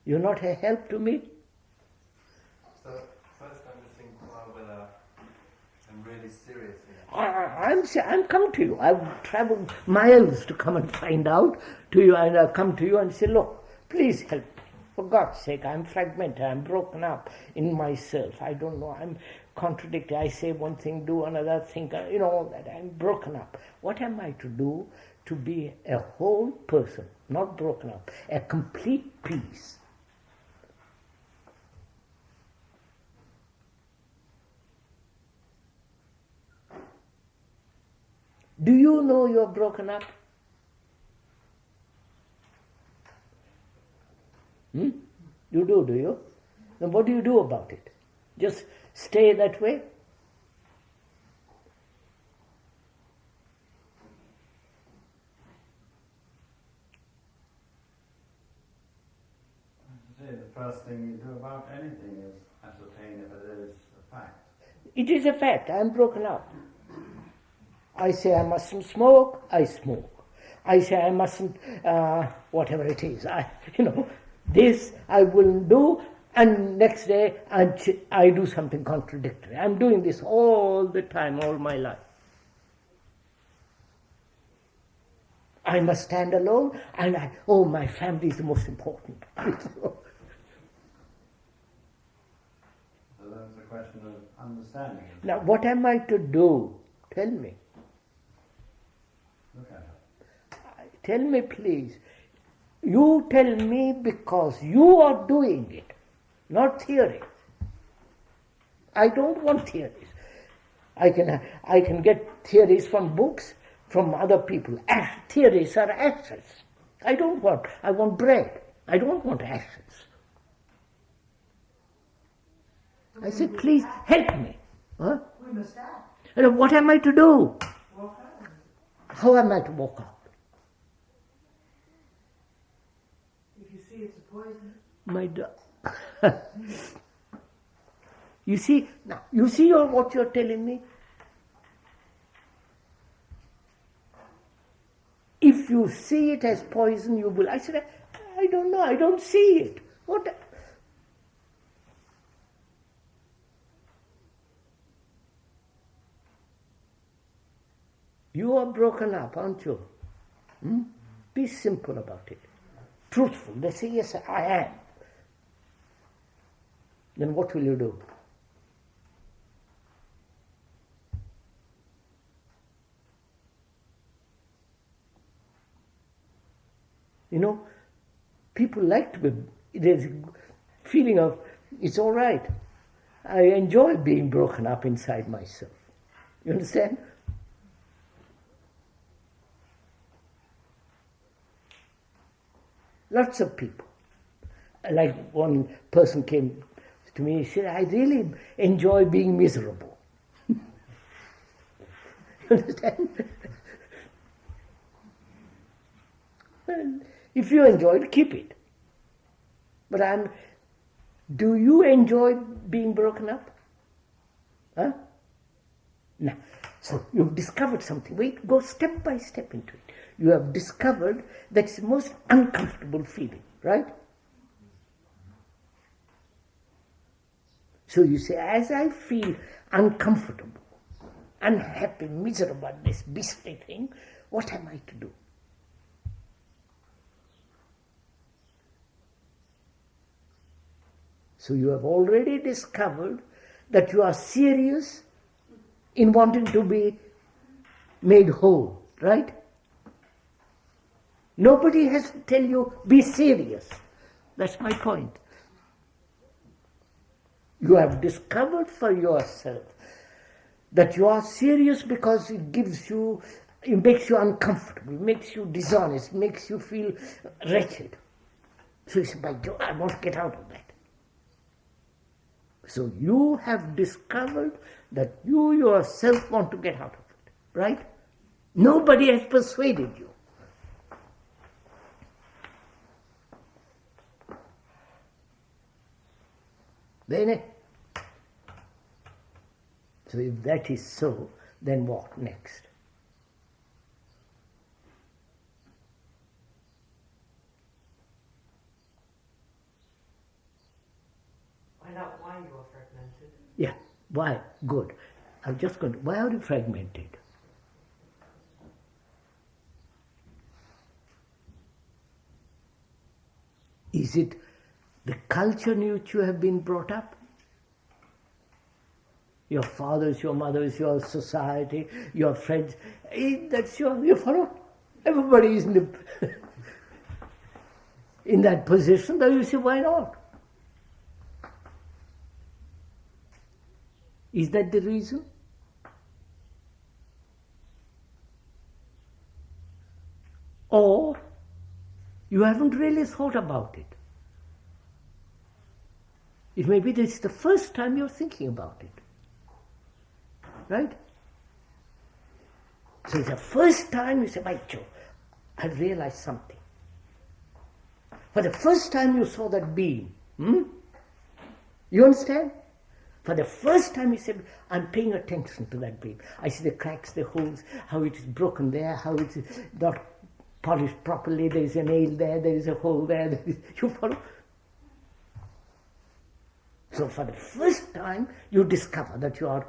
Speaker 2: You're not a help to me?
Speaker 7: So first I'm just thinking whether I'm really serious here.
Speaker 2: I'm come to you. I've travelled miles to come and find out to you, and I come to you and say, look, please help me. For God's sake, I'm fragmented, I'm broken up in myself. I don't know, I'm contradictory. I say one thing, do another thing, all that. I'm broken up. What am I to do to be a whole person, not broken up, a complete peace? Do you know you're broken up? You do you? Then what do you do about it? Just stay that way?
Speaker 6: The first thing you do about anything is ascertain if it is a fact.
Speaker 2: It is a fact. I am broken up. I say I mustn't smoke, I smoke. I say I mustn't, whatever it is, this I will do, and next day I do something contradictory. I'm doing this all the time, all my life. I must stand alone, and my family is the most important.
Speaker 6: So that's a question of understanding.
Speaker 2: Now, what am I to do? Tell me.
Speaker 6: Look at it.
Speaker 2: Tell me, please. You tell me because you are doing it, not theory. I don't want theories. I can get theories from books, from other people. Theories are ashes. I want bread. I don't want ashes. I said, please help me. Huh?
Speaker 3: We must act.
Speaker 2: And what am I to do?
Speaker 5: Walk out.
Speaker 2: How am I to walk out?
Speaker 5: If you see it's a poison,
Speaker 2: My You see, now, you see what you're telling me? If you see it as poison, you will. I said, I don't know, I don't see it. What? You are broken up, aren't you? Be simple about it. Truthful. They say, yes, I am. Then what will you do? You know, people like to be, there's a feeling of, it's all right. I enjoy being broken up inside myself. You understand? Lots of people. Like one person came to me, he said, I really enjoy being miserable. You understand? Well, if you enjoy it, keep it. But do you enjoy being broken up? Huh? No. So you've discovered something. Wait, go step by step into it. You have discovered that's the most uncomfortable feeling, right? So you say, as I feel uncomfortable, unhappy, miserable at this beastly thing, what am I to do? So you have already discovered that you are serious in wanting to be made whole, right? Nobody has to tell you, be serious. That's my point. You have discovered for yourself that you are serious because it makes you uncomfortable, makes you dishonest, makes you feel wretched. So you say, by God, I want to get out of that. So you have discovered that you yourself want to get out of it, right? Nobody has persuaded you. Bene? So if that is so, then what next?
Speaker 7: Find out why you are fragmented.
Speaker 2: Yeah, why? Good. I'm just going to, why are you fragmented? Is it the culture in which you have been brought up? Your fathers, your mothers, your society, your friends, that's you follow? Everybody is in that position, then you say, why not? Is that the reason? Or you haven't really thought about it. It may be that it's the first time you're thinking about it. Right? So it's the first time you say, by Joe, I realized something. For the first time you saw that beam. You understand? For the first time you said, I'm paying attention to that beam. I see the cracks, the holes, how it is broken there, how it is not polished properly, there is a nail there, there is a hole there. You follow? So for the first time you discover that you are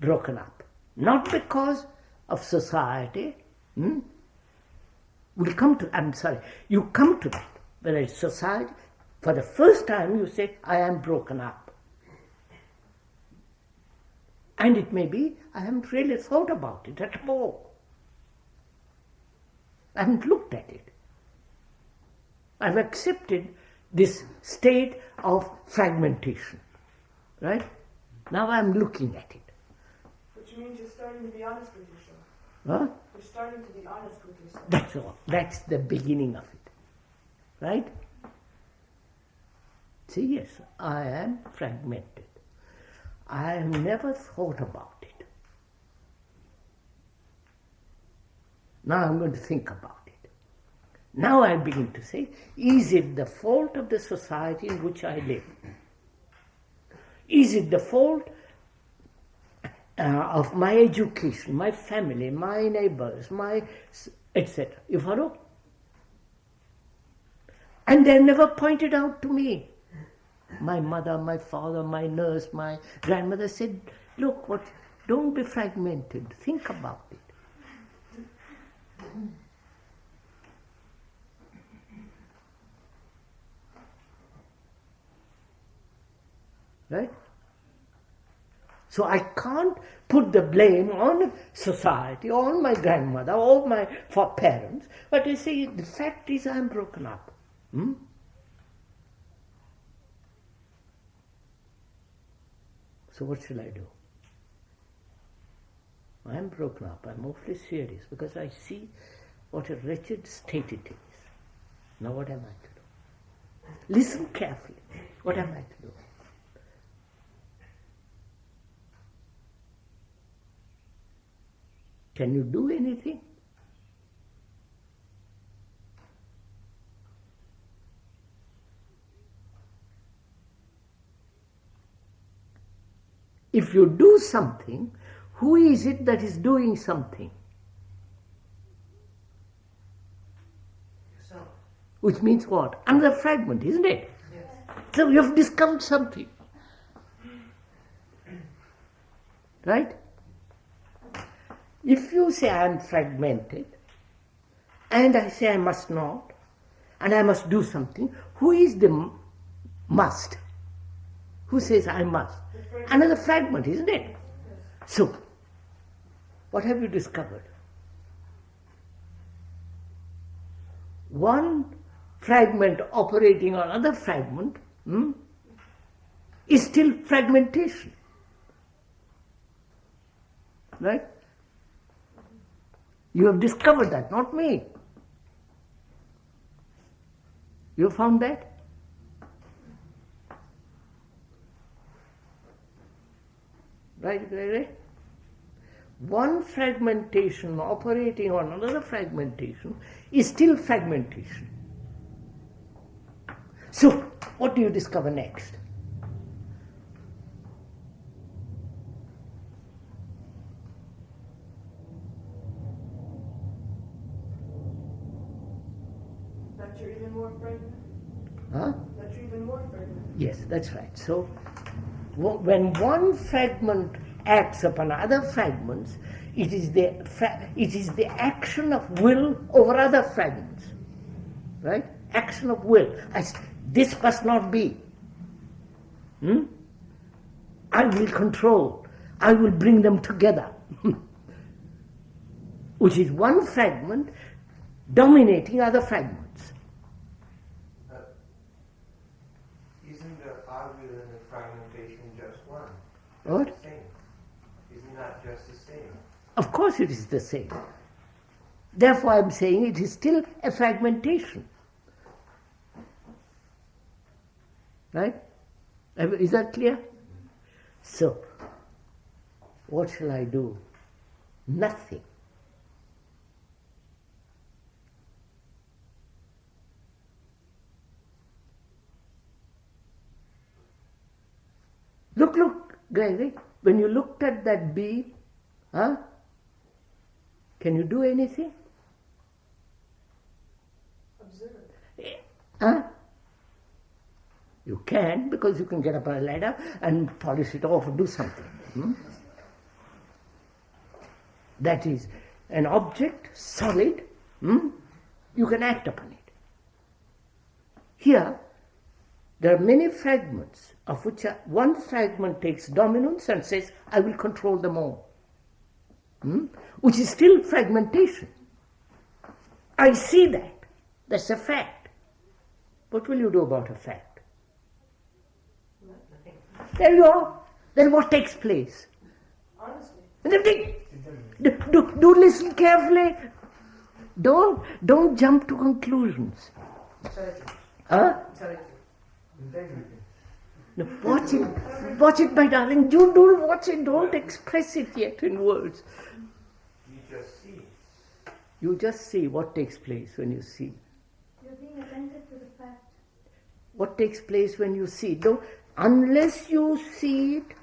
Speaker 2: broken up. Not because of society. We'll come to, you come to that. Whether it's society, for the first time you say, I am broken up. And it may be, I haven't really thought about it at all. I haven't looked at it. I've accepted this state of fragmentation. Right? Now I'm looking at it.
Speaker 5: which means you're starting to be honest with yourself.
Speaker 2: Huh?
Speaker 5: You're starting to be honest with yourself.
Speaker 2: That's all. That's the beginning of it. Right? See, yes, I am fragmented. I have never thought about it. Now I'm going to think about it. Now I begin to say, is it the fault of the society in which I live? Is it the fault of my education, my family, my neighbors, my etc.? You follow? And they're never pointed out to me. My mother, my father, my nurse, my grandmother said, look, don't be fragmented, think about it. Right? So I can't put the blame on society, on my grandmother, or my parents, but I say the fact is I'm broken up. So what shall I do? I'm broken up, I'm awfully serious because I see what a wretched state it is. Now what am I to do? Listen carefully. What am I to do? Can you do anything? If you do something, who is it that is doing something?
Speaker 5: Yourself.
Speaker 2: Which means what? Another fragment, isn't it?
Speaker 5: Yes.
Speaker 2: So you have discovered something. Right? If you say I am fragmented, and I say I must not, and I must do something, who is the must? Who says I must? Another fragment, isn't it? So, what have you discovered? One fragment operating on another fragment is still fragmentation. Right? You have discovered that, not me. You have found that? Right? One fragmentation operating on another fragmentation is still fragmentation. So, what do you discover next?
Speaker 5: That you're even more fragmented?
Speaker 2: Huh?
Speaker 5: That you're even more fragmented?
Speaker 2: Yes, that's right. So, when one fragment acts upon other fragments, it is the action of will over other fragments. Right? Action of will. This must not be. I will control. I will bring them together. Which is one fragment dominating other fragments.
Speaker 7: Isn't the I will and the fragmentation just one?
Speaker 2: What?
Speaker 7: The same. Isn't that just the same?
Speaker 2: Of course it is the same. Therefore I'm saying it is still a fragmentation. Right? Is that clear? So, what shall I do? Nothing. Look, Gregory, when you looked at that bee, can you do anything?
Speaker 5: Observe.
Speaker 2: You can, because you can get up a ladder and polish it off or do something. That is an object, solid, you can act upon it. Here, there are many fragments, of which one fragment takes dominance and says, I will control them all. Which is still fragmentation. I see that. That's a fact. What will you do about a fact?
Speaker 5: Nothing.
Speaker 2: There you are. Then what takes place?
Speaker 5: Honestly.
Speaker 2: Do listen carefully. Don't jump to conclusions.
Speaker 5: Intelligence.
Speaker 2: Huh?
Speaker 5: Intelligence.
Speaker 6: Integrity.
Speaker 2: No, watch it, my darling. You don't watch it, don't express it yet in words.
Speaker 4: You just see.
Speaker 2: You just see what takes place when you see.
Speaker 8: You're being attentive to the fact.
Speaker 2: What takes place when you see. Don't, unless you see it,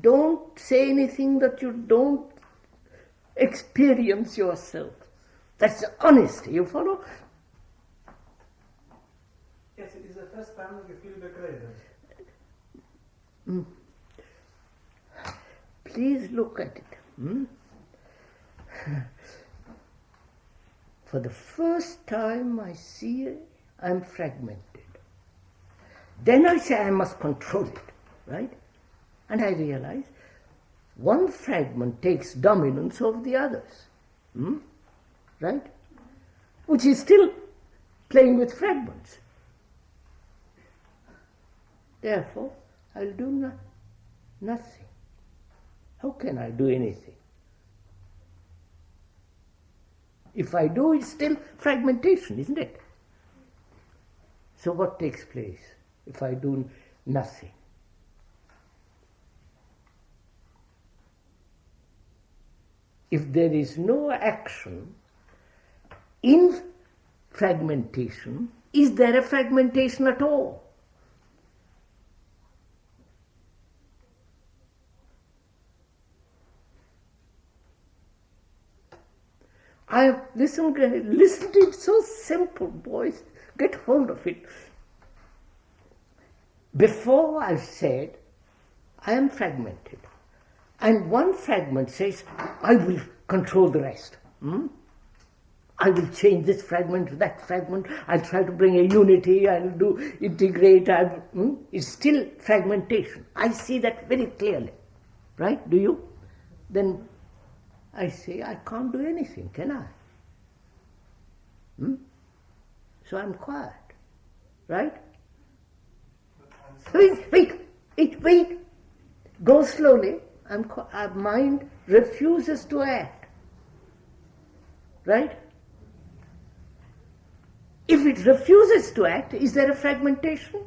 Speaker 2: don't say anything that you don't experience yourself. That's honesty, you follow?
Speaker 5: Yes, it is the first time we feel betrayed.
Speaker 2: Please look at it. For the first time I see it, I'm fragmented. Then I say I must control it, right? And I realize one fragment takes dominance over the others, right? Which is still playing with fragments. Therefore, I'll do nothing. How can I do anything? If I do, it's still fragmentation, isn't it? So what takes place if I do nothing? If there is no action in fragmentation, is there a fragmentation at all? Listen to it, it's so simple, boys. Get hold of it. Before I said, I am fragmented. And one fragment says, I will control the rest. I will change this fragment to that fragment. I'll try to bring a unity. I'll do integrate. It's still fragmentation. I see that very clearly. Right? Do you? Then I say, I can't do anything, can I? So I'm quiet. Right? Wait. Go slowly. Our mind refuses to act. Right? If it refuses to act, is there a fragmentation?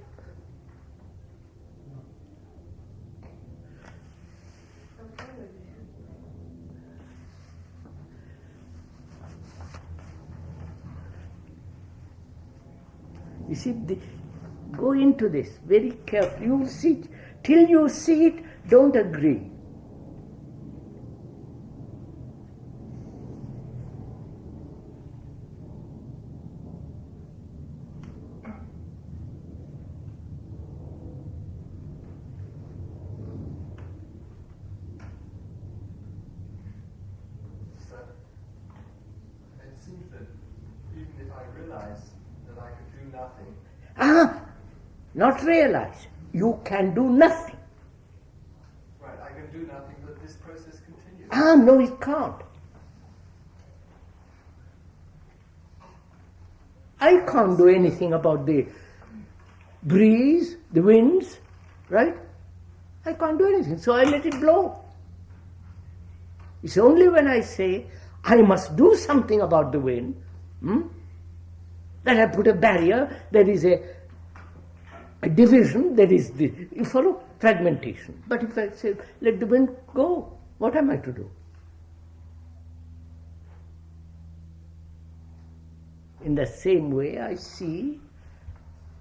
Speaker 2: You see, go into this very carefully. You will see. Till you see it, don't agree.
Speaker 4: So, it seems that even if I realize that I could do nothing.
Speaker 2: Not realize. You can do nothing.
Speaker 4: Right, I can do nothing, but this process continues.
Speaker 2: No, it can't. I can't do anything about the breeze, the winds, right? I can't do anything, so I let it blow. It's only when I say, I must do something about the wind, that I put a barrier, there is a division, there is you follow, fragmentation. But if I say, let the wind go, what am I to do? In the same way, I see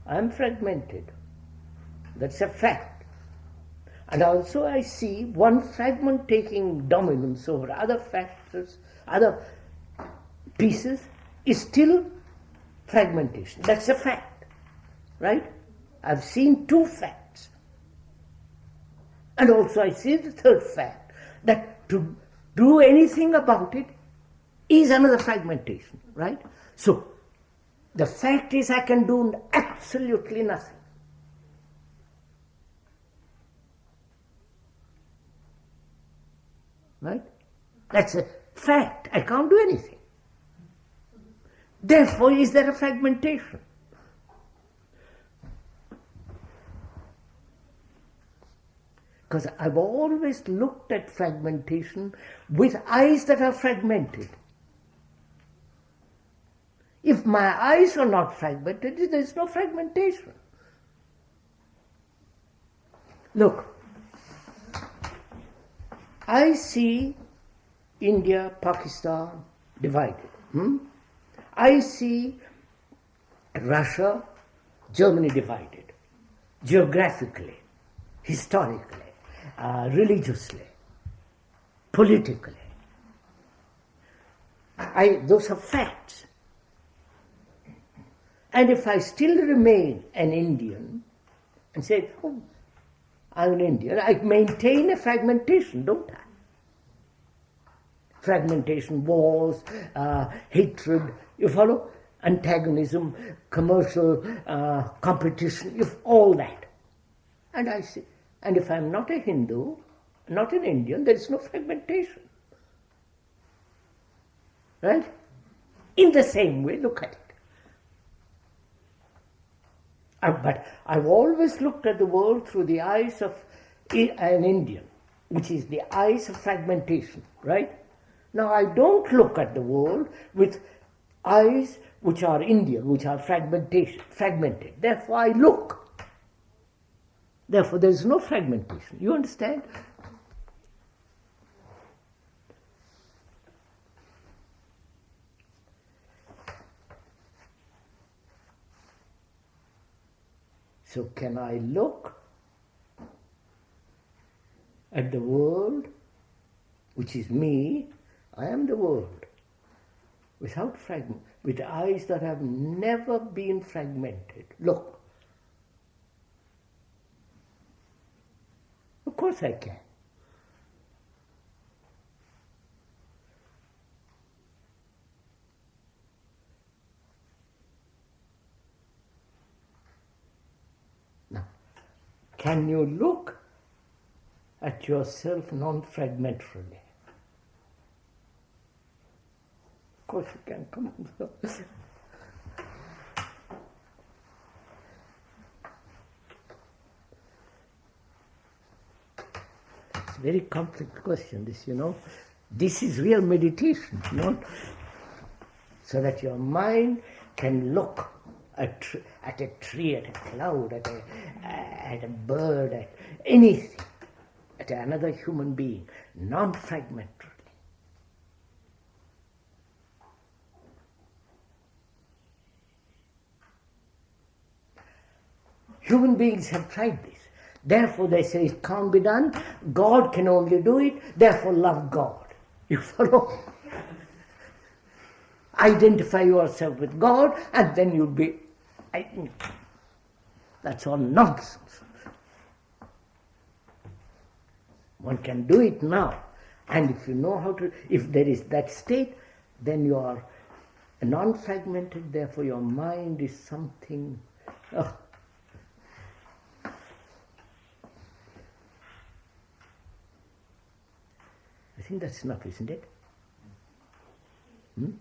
Speaker 2: I am fragmented. That's a fact. And also I see one fragment taking dominance over other factors, other pieces, is still fragmentation. That's a fact. Right? I've seen two facts. And also I see the third fact, that to do anything about it is another fragmentation. Right? So, the fact is I can do absolutely nothing. Right? That's a fact. I can't do anything. Therefore, is there a fragmentation? Because I've always looked at fragmentation with eyes that are fragmented. If my eyes are not fragmented, there is no fragmentation. Look, I see India, Pakistan divided. I see Russia, Germany divided, geographically, historically, religiously, politically. Those are facts. And if I still remain an Indian and say, oh, I'm an Indian, I maintain a fragmentation, don't I? Fragmentation, wars, hatred, you follow? Antagonism, commercial competition, all that. And I say, and if I'm not a Hindu, not an Indian, there is no fragmentation. Right? In the same way, look at it. But I've always looked at the world through the eyes of an Indian, which is the eyes of fragmentation, right? Now I don't look at the world with eyes which are Indian, which are fragmented. Therefore I look. Therefore there is no fragmentation. You understand? So can I look at the world, which is me, I am the world, without fragment, with eyes that have never been fragmented. Look. Of course I can. Now, can you look at yourself non-fragmentarily? Of course you can. Come on. It's a very complex question, this, This is real meditation, So that your mind can look at a tree, at a cloud, at a bird, at anything, at another human being, non-fragmentarily. Human beings have tried this. Therefore they say it can't be done. God can only do it. Therefore love God. You follow? Identify yourself with God and then you'll be... That's all nonsense. One can do it now. And if you know how to... If there is that state, then you are non-fragmented. Therefore your mind is something... I think that's enough, isn't it? Then